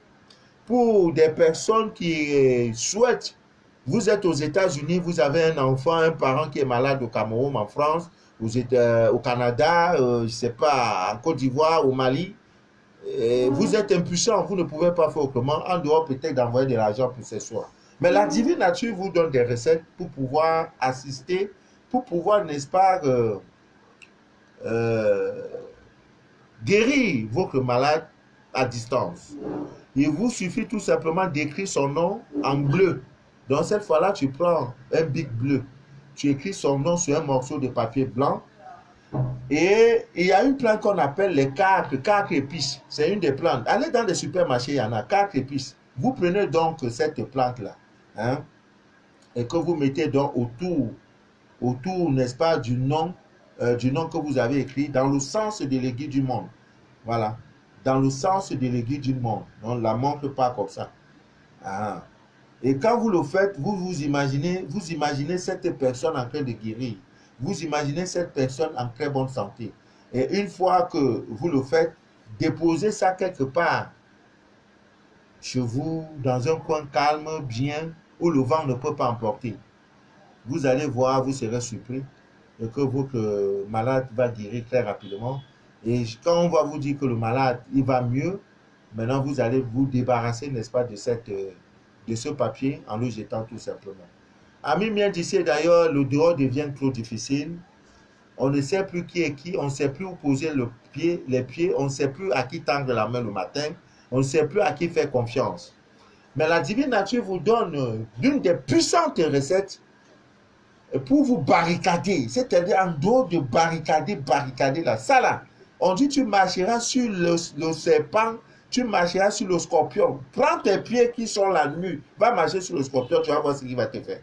[SPEAKER 1] pour des personnes qui souhaitent. Vous êtes aux États-Unis, vous avez un enfant, un parent qui est malade au Cameroun, en France, vous êtes au Canada, je ne sais pas, en Côte d'Ivoire, au Mali. Vous êtes impuissant, vous ne pouvez pas faire autrement, en dehors peut-être d'envoyer de l'argent pour ce soir. Mais la divine nature vous donne des recettes pour pouvoir assister, pour pouvoir, n'est-ce pas, guérir votre malade à distance. Il vous suffit tout simplement d'écrire son nom en bleu. Donc cette fois-là, tu prends un bic bleu, tu écris son nom sur un morceau de papier blanc. Et il y a une plante qu'on appelle les cacres épices. C'est une des plantes. Allez dans les supermarchés, il y en a, cacres épices. Vous prenez donc cette plante-là, et que vous mettez donc autour, n'est-ce pas, du nom que vous avez écrit, dans le sens de l'aiguille du monde. Voilà. Dans le sens de l'aiguille du monde. On ne la montre pas comme ça. Et quand vous le faites, vous imaginez cette personne en train de guérir. Vous imaginez cette personne en très bonne santé. Et une fois que vous le faites, déposez ça quelque part chez vous, dans un coin calme, bien, où le vent ne peut pas emporter. Vous allez voir, vous serez surpris que votre malade va guérir très rapidement. Et quand on va vous dire que le malade, il va mieux, maintenant vous allez vous débarrasser, n'est-ce pas, de ce papier en le jetant tout simplement. Ami bien d'ici, d'ailleurs, le dehors devient trop difficile. On ne sait plus qui est qui, on ne sait plus où poser les pieds, on ne sait plus à qui tendre la main le matin, on ne sait plus à qui faire confiance. Mais la divine nature vous donne l'une des puissantes recettes pour vous barricader, c'est-à-dire en dehors de barricader là. Ça là, on dit tu marcheras sur le serpent, tu marcheras sur le scorpion. Prends tes pieds qui sont là nus, va marcher sur le scorpion, tu vas voir ce qu'il va te faire.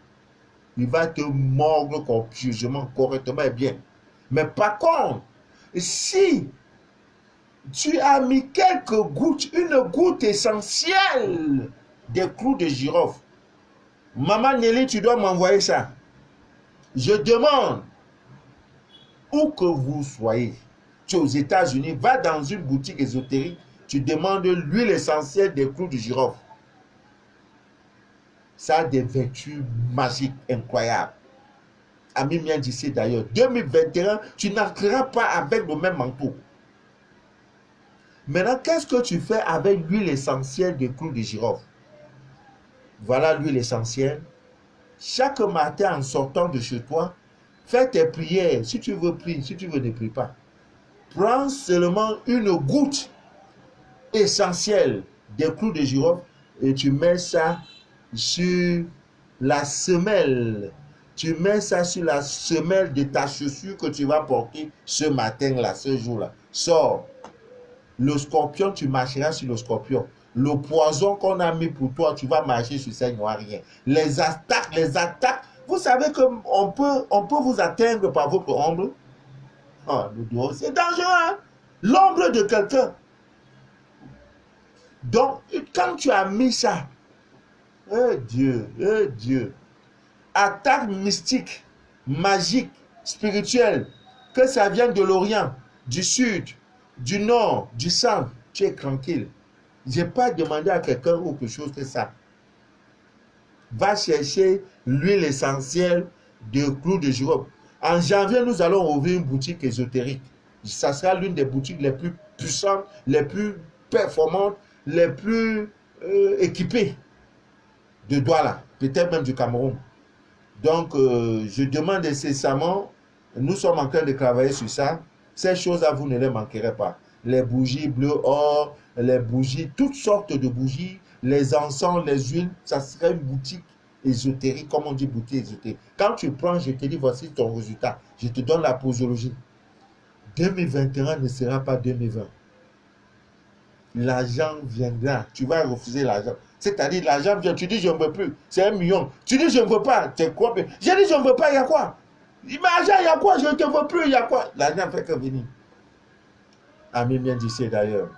[SPEAKER 1] Il va te mordre copieusement, correctement et bien. Mais par contre, si tu as mis quelques gouttes, une goutte essentielle des clous de girofle, Maman Nelly, tu dois m'envoyer ça. Je demande, où que vous soyez, tu es aux États-Unis, va dans une boutique ésotérique, tu demandes l'huile essentielle des clous de girofle. Ça a des vertus magiques incroyables. Ami bien d'ici d'ailleurs, 2021, tu n'entreras pas avec le même manteau. Maintenant, qu'est-ce que tu fais avec l'huile essentielle des clous de girofle? Voilà l'huile essentielle. Chaque matin en sortant de chez toi, fais tes prières. Si tu veux, prie. Si tu veux, ne prie pas. Prends seulement une goutte essentielle des clous de girofle et tu mets ça sur la semelle. Tu mets ça sur la semelle de ta chaussure que tu vas porter ce matin-là, ce jour-là. Sors. Le scorpion, tu marcheras sur le scorpion. Le poison qu'on a mis pour toi, tu vas marcher sur ça, il n'y aura rien. Les attaques. Vous savez qu'on peut vous atteindre par votre ombre. Oh, c'est dangereux, hein? L'ombre de quelqu'un. Donc, quand tu as mis ça, Dieu, attaque mystique, magique, spirituelle, que ça vienne de l'Orient, du Sud, du Nord, du Centre, tu es tranquille. Je n'ai pas demandé à quelqu'un autre chose que ça. Va chercher l'huile essentielle de clous de girofle. En janvier, nous allons ouvrir une boutique ésotérique. Ça sera l'une des boutiques les plus puissantes, les plus performantes, les plus équipées de Douala, peut-être même du Cameroun. Donc, je demande incessamment, nous sommes en train de travailler sur ça. Ces choses-là, vous ne les manquerez pas. Les bougies bleues, or, les bougies, toutes sortes de bougies, les encens, les huiles, ça serait une boutique ésotérique, comme on dit boutique ésotérique. Quand tu prends, je te dis, voici ton résultat. Je te donne la posologie. 2021 ne sera pas 2020. L'argent viendra. Tu vas refuser l'argent. C'est-à-dire, l'argent vient. Tu dis, je ne veux plus. C'est 1 million. Tu dis, je ne veux pas. Tu quoi? J'ai dit, je ne veux pas. Il y a quoi? Mais l'argent, il y a quoi? Je ne te veux plus. Il y a quoi? L'argent fait que venir. Ami bien d'ici d'ailleurs.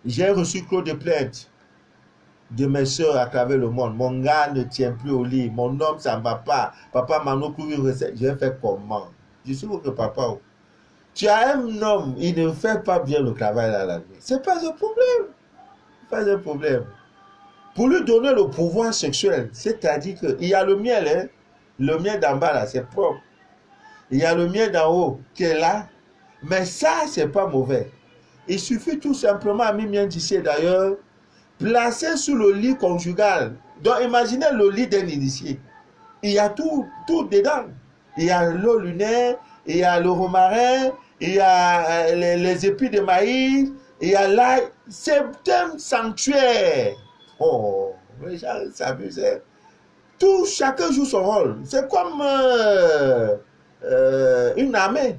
[SPEAKER 1] J'ai reçu trop de plaintes de mes soeurs à travers le monde. Mon gars ne tient plus au lit. Mon homme, ça ne va pas. Papa m'a non plus une recette. Je vais faire comment? Je suis votre papa. Tu as un homme, il ne fait pas bien le travail à la nuit. Ce n'est pas un problème. Pas un problème. Pour lui donner le pouvoir sexuel, c'est-à-dire qu'il y a le miel, hein? Le miel d'en bas là, c'est propre. Il y a le miel d'en haut qui est là. Mais ça, c'est pas mauvais. Il suffit tout simplement, à mien d'ici d'ailleurs, placer sous le lit conjugal. Donc, imaginez le lit d'un initié. Il y a tout dedans. Il y a l'eau lunaire, il y a le romarin, il y a les épis de maïs, il y a l'ail. C'est un sanctuaire. Oh, les gens s'amusent. Tout, chacun joue son rôle. C'est comme une armée.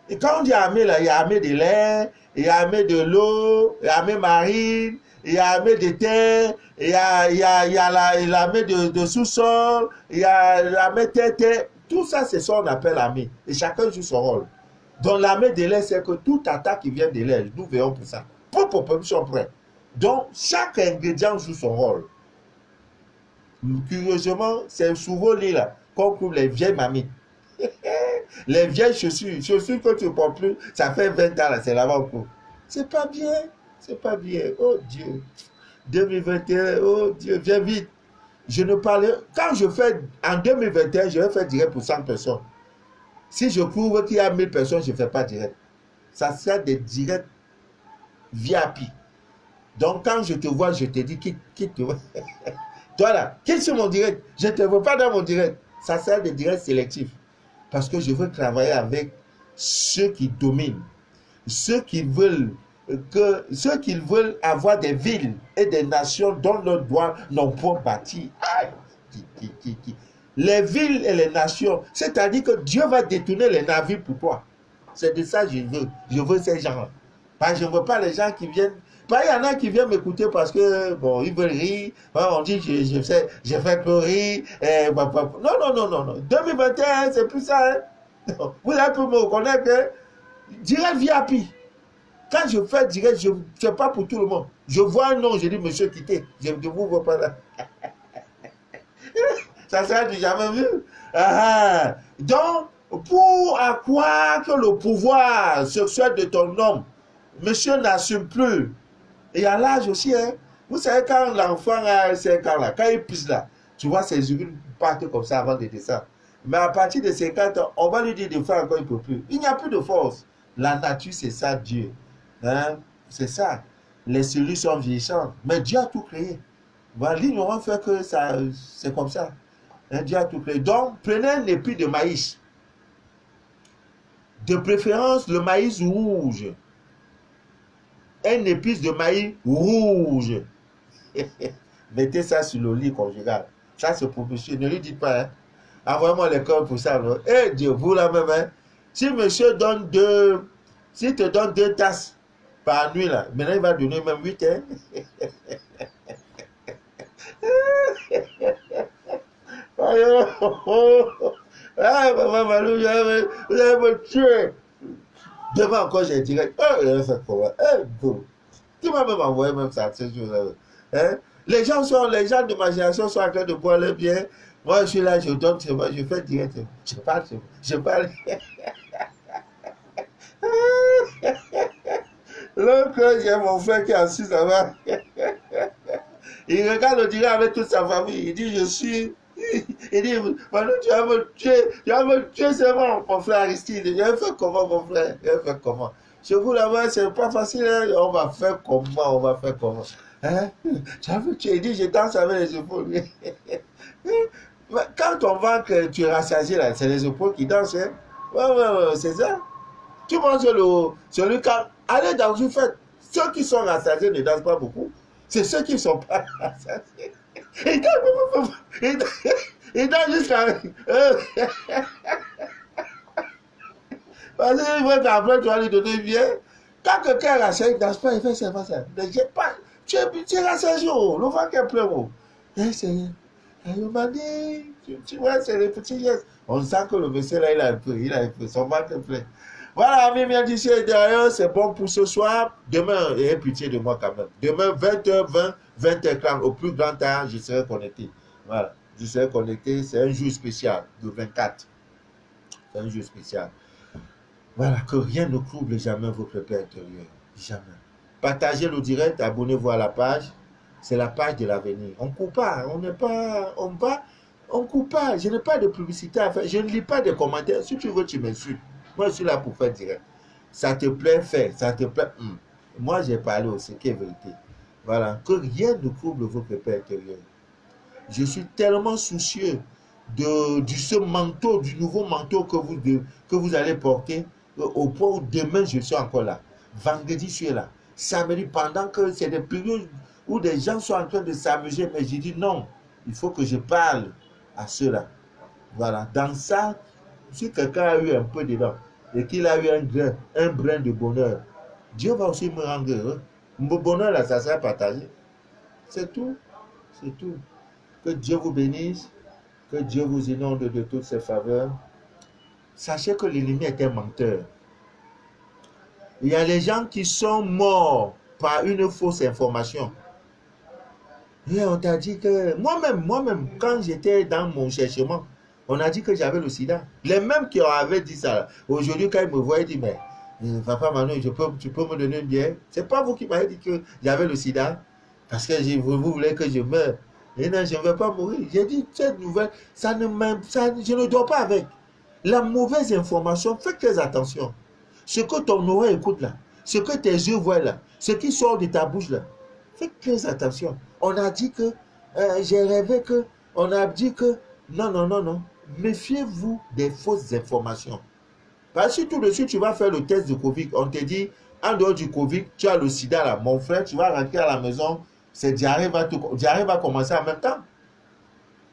[SPEAKER 1] Et quand on dit armée, là, il y a armée de l'air, il y a armée de l'eau, il y a armée marine, il y a armée de terre, il y a l'armée de sous-sol, il y a l'armée terre. Tout ça, c'est ça qu'on appelle armée. Et chacun joue son rôle. Donc l'armée de l'air, c'est que toute attaque qui vient de l'air, nous verrons pour ça. Pour sont prêts. Donc chaque ingrédient joue son rôle. Curieusement, c'est souvent là qu'on trouve les vieilles mamies. Les vieilles chaussures que tu ne portes plus, ça fait 20 ans, là, c'est l'avant-cours. C'est pas bien, c'est pas bien. Oh Dieu, 2021, oh Dieu, viens vite. Je ne parlais, quand je fais, en 2021, je vais faire direct pour 100 personnes. Si je trouve qu'il y a 1000 personnes, je ne fais pas direct. Ça sera des directs VIP. Donc, quand je te vois, je te dis, quitte toi. Toi là, quitte sur mon direct. Je ne te veux pas dans mon direct. Ça sera des directs sélectifs. Parce que je veux travailler avec ceux qui dominent. Ceux qui veulent avoir des villes et des nations dont leurs doigts n'ont point bâti. Les villes et les nations, c'est-à-dire que Dieu va détourner les navires pour toi. C'est de ça que je veux. Je veux ces gens-là. Je ne veux pas les gens qui viennent. Il y en a qui viennent m'écouter parce que, bon, ils veulent rire. On dit que je fais que rire. Non. 2021, c'est plus ça. Hein? Vous avez pu me reconnaître que direct VIP. Quand je fais direct, je ne fais pas pour tout le monde. Je vois un nom, je dis, monsieur, quittez. Je ne vous vois pas là. Ça sera du jamais vu. Donc, pour accroire que le pouvoir sexuel de ton homme, monsieur n'assume plus. Et à l'âge aussi, hein, vous savez, quand l'enfant a 5 ans, là, quand il pisse là, tu vois ses urines partent comme ça avant de descendre. Mais à partir de 50 ans, on va lui dire de faire encore, il ne peut plus. Il n'y a plus de force. La nature, c'est ça, Dieu. Hein? C'est ça. Les cellules sont vieillissantes. Mais Dieu a tout créé. Voilà, l'ignorance fait que ça, c'est comme ça. Hein? Dieu a tout créé. Donc, prenez un épi de maïs. De préférence, le maïs rouge. Un épice de maïs rouge. Mettez ça sur le lit conjugal. Ça, c'est pour monsieur. Ne lui dites pas. Hein? Envoyez-moi les corps pour ça. Eh Dieu, vous la même. Hein? Si monsieur donne s'il te donne 2 tasses par nuit, là, maintenant il va donner même 8. Hein? Maman Malou, vous allez me tuer. Demain encore, j'ai direct. Il va faire comment? Tu m'as même envoyé même ça, ces jours-là. Hein? Les gens de ma génération sont en train de boire le bien. Moi, je suis là, je donne, je fais direct. Je parle. L'autre, j'ai mon frère qui est assis là-bas. Il regarde le direct avec toute sa famille. Il dit, il dit, Manu, tu vas me tuer, c'est bon, mon frère Aristide. Je vais faire comment, mon frère? Je vais faire comment? Chez vous là-bas, c'est pas facile. Hein? On va faire comment? Hein? Tu vas me tuer. Il dit, je danse avec les épaules. Quand on voit que tu es rassasié, là, c'est les épaules qui dansent. Hein? Ouais, c'est ça. Tu manges celui qui allez dans une fête. Ceux qui sont rassasiés ne dansent pas beaucoup. C'est ceux qui ne sont pas rassasiés. Il dansent jusqu'à... Parce qu'il veut qu'après, tu vas lui donner bien. Quand quelqu'un est rassasié, il ne danse pas, il fait ça. Ne jette pas. Tu es rassasié, le vent qui est plein. Il m'a dit, tu vois, c'est les petits gestes. On sent que le monsieur là, il a un peu, son ventre est plein. Voilà, amis, bien d'ici et derrière, c'est bon pour ce soir. Demain, ayez pitié de moi quand même. Demain, 20h20, 20h30, au plus grand temps, je serai connecté. Voilà, je serai connecté, c'est un jour spécial, le 24. C'est un jour spécial. Voilà, que rien ne trouble jamais votre paix intérieure. Jamais. Partagez le direct, abonnez-vous à la page. C'est la page de l'avenir. On ne court pas, on court pas. Je n'ai pas de publicité à faire. Je ne lis pas de commentaires. Si tu veux, tu m'insultes. Moi, je suis là pour faire direct. Ça te plaît, fais. Ça te plaît. Moi, j'ai parlé aussi, qui est vérité. Voilà. Que rien ne trouble votre paix intérieure. Je suis tellement soucieux de ce manteau, du nouveau manteau que vous allez porter, au point où demain, je suis encore là. Vendredi, je suis là. Samedi, pendant que c'est des périodes où des gens sont en train de s'amuser, mais j'ai dit non, il faut que je parle à ceux-là. Voilà. Dans ça, si quelqu'un a eu un peu dedans et qu'il a eu un brin de bonheur, Dieu va aussi me rendre heureux. Mon bonheur, là, ça sera partagé. C'est tout. C'est tout. Que Dieu vous bénisse. Que Dieu vous inonde de toutes ses faveurs. Sachez que l'ennemi est un menteur. Il y a les gens qui sont morts par une fausse information. Et on t'a dit que moi-même, quand j'étais dans mon cherchement, On a dit que j'avais le sida. Les mêmes qui avaient dit ça, aujourd'hui, quand ils me voient, ils disent, mais papa Manu, tu peux me donner une bière? C'est pas vous qui m'avez dit que j'avais le sida, parce que vous voulez que je meure. Et non, je ne vais pas mourir. J'ai dit, cette nouvelle, je ne dors pas avec. La mauvaise information, faites très attention. Ce que ton oreille écoute là, ce que tes yeux voient là, ce qui sort de ta bouche là, faites très attention. On a dit que, j'ai rêvé que, on a dit que, non. Méfiez-vous des fausses informations. Parce que tout de suite, tu vas faire le test de Covid. On te dit, en dehors du Covid, tu as le sida là. Mon frère, tu vas rentrer à la maison, c'est diarrhée va commencer en même temps.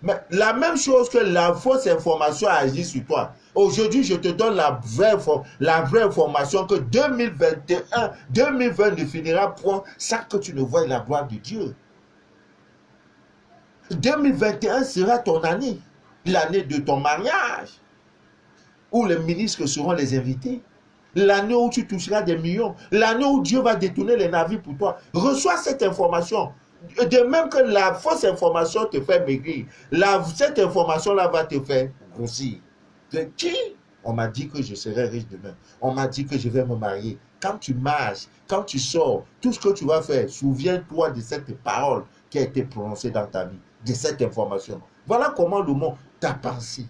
[SPEAKER 1] Mais la même chose que la fausse information agit sur toi. Aujourd'hui, je te donne la vraie information que 2020 ne finira point sans que tu ne voies la gloire de Dieu. 2021 sera ton année, l'année de ton mariage, où les ministres seront les invités, l'année où tu toucheras des millions, l'année où Dieu va détourner les navires pour toi. Reçois cette information. De même que la fausse information te fait maigrir, cette information-là va te faire grossir. De qui? On m'a dit que je serai riche demain. On m'a dit que je vais me marier. Quand tu marches, quand tu sors, tout ce que tu vas faire, souviens-toi de cette parole qui a été prononcée dans ta vie, de cette information. Voilà comment le monde t'a pensé.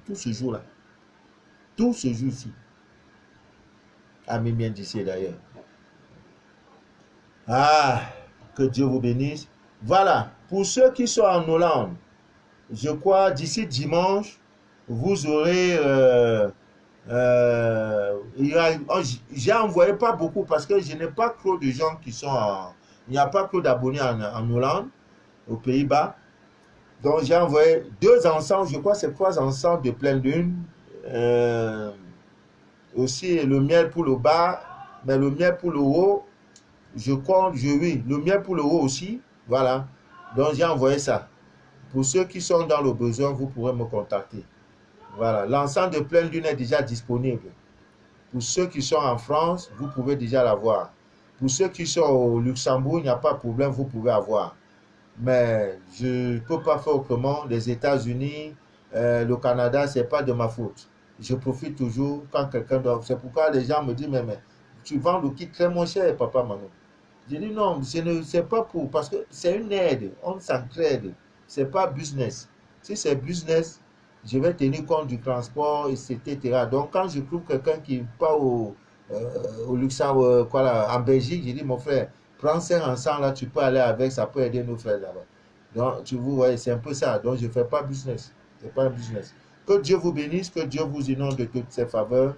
[SPEAKER 1] Tout ce jour-là. Tout ce jour-ci. Ami bien d'ici d'ailleurs. Ah, que Dieu vous bénisse. Voilà, pour ceux qui sont en Hollande, je crois d'ici dimanche, vous aurez... j'ai envoyé pas beaucoup parce que je n'ai pas trop de gens qui sont en... Il n'y a pas trop d'abonnés en Hollande, aux Pays-Bas. Donc j'ai envoyé 2 encens, je crois c'est 3 encens de pleine lune. Aussi le miel pour le bas, mais le miel pour le haut, je compte, oui, le miel pour le haut aussi. Voilà. Donc j'ai envoyé ça. Pour ceux qui sont dans le besoin, vous pourrez me contacter. Voilà. L'encens de pleine lune est déjà disponible. Pour ceux qui sont en France, vous pouvez déjà l'avoir. Pour ceux qui sont au Luxembourg, il n'y a pas de problème, vous pouvez avoir. Mais je ne peux pas faire autrement. Les États-Unis, le Canada, ce n'est pas de ma faute. Je profite toujours quand quelqu'un doit... C'est pourquoi les gens me disent, mais tu vends le kit très moins cher, papa Manu. Je dis non, ce n'est pas pour... Parce que c'est une aide, on s'entraide. Ce n'est pas business. Si c'est business, je vais tenir compte du transport, etc. Donc quand je trouve quelqu'un qui part au Luxembourg, en Belgique, je dis, mon frère, prends 5 ensemble là, tu peux aller avec, ça peut aider nos frères là-bas. Donc, tu vous voyez, c'est un peu ça. Donc, je ne fais pas business. C'est pas un business. Que Dieu vous bénisse, que Dieu vous inonde de toutes ses faveurs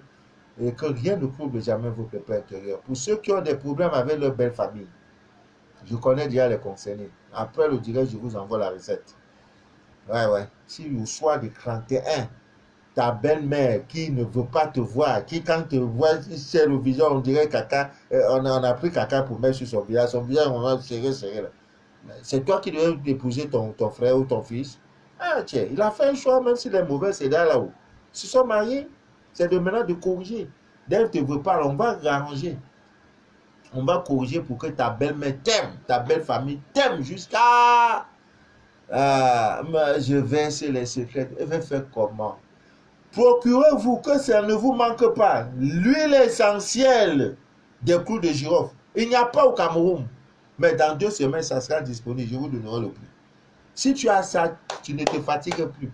[SPEAKER 1] et que rien ne trouble jamais votre paix intérieure. Pour ceux qui ont des problèmes avec leur belle famille, je connais déjà les concernés. Après le direct, je vous envoie la recette. Ouais. Si au soir du 31, ta belle-mère qui ne veut pas te voir, qui quand te voit sur le visage, on dirait caca, on a pris caca pour mettre sur son visage, on va serrer là. C'est toi qui dois épouser ton frère ou ton fils. Ah tiens, il a fait un choix, même s'il est mauvais, c'est là-haut. Ils se sont mariés, c'est de maintenant de corriger. Dès qu'elle ne te veut pas, on va arranger. On va corriger pour que ta belle-mère t'aime, ta belle famille t'aime jusqu'à... je verse les secrets. Elle va faire comment? Procurez-vous que ça ne vous manque pas. L'huile essentielle des clous de girofle. Il n'y a pas au Cameroun. Mais dans 2 semaines, ça sera disponible. Je vous donnerai le prix. Si tu as ça, tu ne te fatigues plus.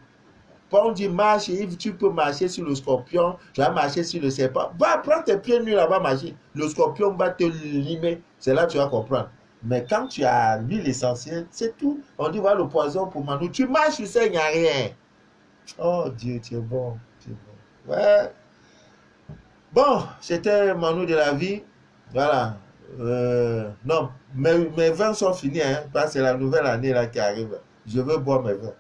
[SPEAKER 1] Quand on dit marche, tu peux marcher sur le scorpion, tu vas marcher sur le serpent. Va prendre tes pieds nus là-bas, marcher. Le scorpion va te limer. C'est là que tu vas comprendre. Mais quand tu as l'huile essentielle, c'est tout. On dit, voilà le poison pour Manu. Tu marches sur ça, il n'y a rien. Oh Dieu, tu es bon. Ouais. Bon, c'était Manu de la vie. Voilà. Non, mes vins sont finis. Hein, parce que c'est la nouvelle année là qui arrive. Je veux boire mes vins.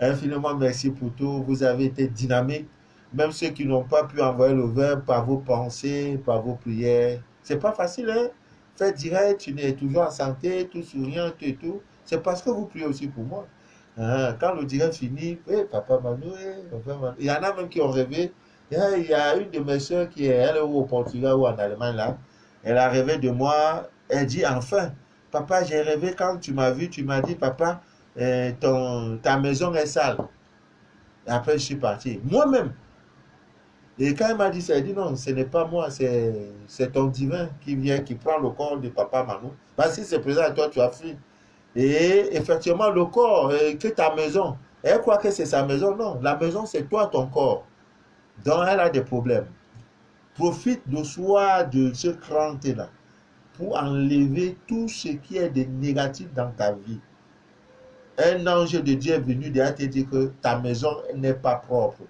[SPEAKER 1] Infiniment merci pour tout. Vous avez été dynamique. Même ceux qui n'ont pas pu envoyer le vin par vos pensées, par vos prières. C'est pas facile, hein? Faire direct, tu es toujours en santé, tout souriant, tout et tout. C'est parce que vous priez aussi pour moi. Quand le direct finit, papa Manu, papa Manu. Il y en a même qui ont rêvé. Il y a une de mes soeurs qui est au Portugal ou en Allemagne là. Elle a rêvé de moi. Elle dit enfin, papa, j'ai rêvé quand tu m'as vu, tu m'as dit, papa, ta maison est sale. Et après, je suis parti. Moi-même. Et quand il m'a dit ça, il dit non, ce n'est pas moi, c'est ton divin qui vient, qui prend le corps de papa Manu. Parce que c'est présent à toi, tu as fui. Et effectivement, le corps, que ta maison, elle croit que c'est sa maison. Non, la maison, c'est toi, ton corps. Donc, elle a des problèmes. Profite de soi, de ce cran-là, pour enlever tout ce qui est de négatif dans ta vie. Un ange de Dieu est venu déjà te dire que ta maison n'est pas propre.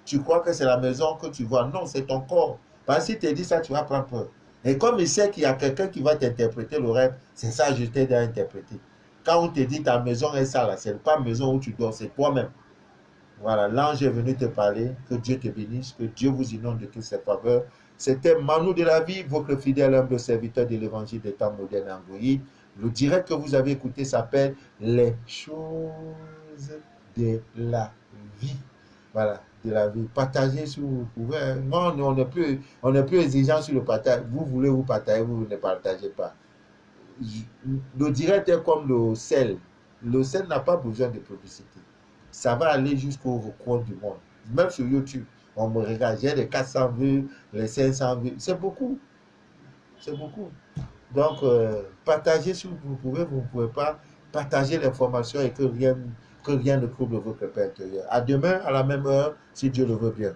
[SPEAKER 1] Tu crois que c'est la maison que tu vois. Non, c'est ton corps. Parce que si tu te dis ça, tu vas prendre peur. Et comme il sait qu'il y a quelqu'un qui va t'interpréter le rêve, c'est ça que je t'ai déjà interprété. Quand on te dit ta maison est sale, ce n'est pas la maison où tu dors, c'est toi-même. Voilà, l'ange est venu te parler, que Dieu te bénisse, que Dieu vous inonde de toutes ses faveurs. C'était Manu de la vie, votre fidèle humble serviteur de l'évangile des temps modernes Android. Le direct que vous avez écouté s'appelle Les choses de la vie. Voilà, de la vie. Partagez si vous pouvez. Non, on n'est plus exigeant sur le partage. Vous voulez vous partager, vous ne partagez pas. Le direct est comme le sel. Le sel n'a pas besoin de publicité. Ça va aller jusqu'au recoin du monde. Même sur YouTube, on me regarde, j'ai les 400 vues, les 500 vues. C'est beaucoup. C'est beaucoup. Donc, partagez si vous pouvez, vous ne pouvez pas. Partagez l'information et que rien ne trouble votre paix intérieure. À demain, à la même heure, si Dieu le veut bien.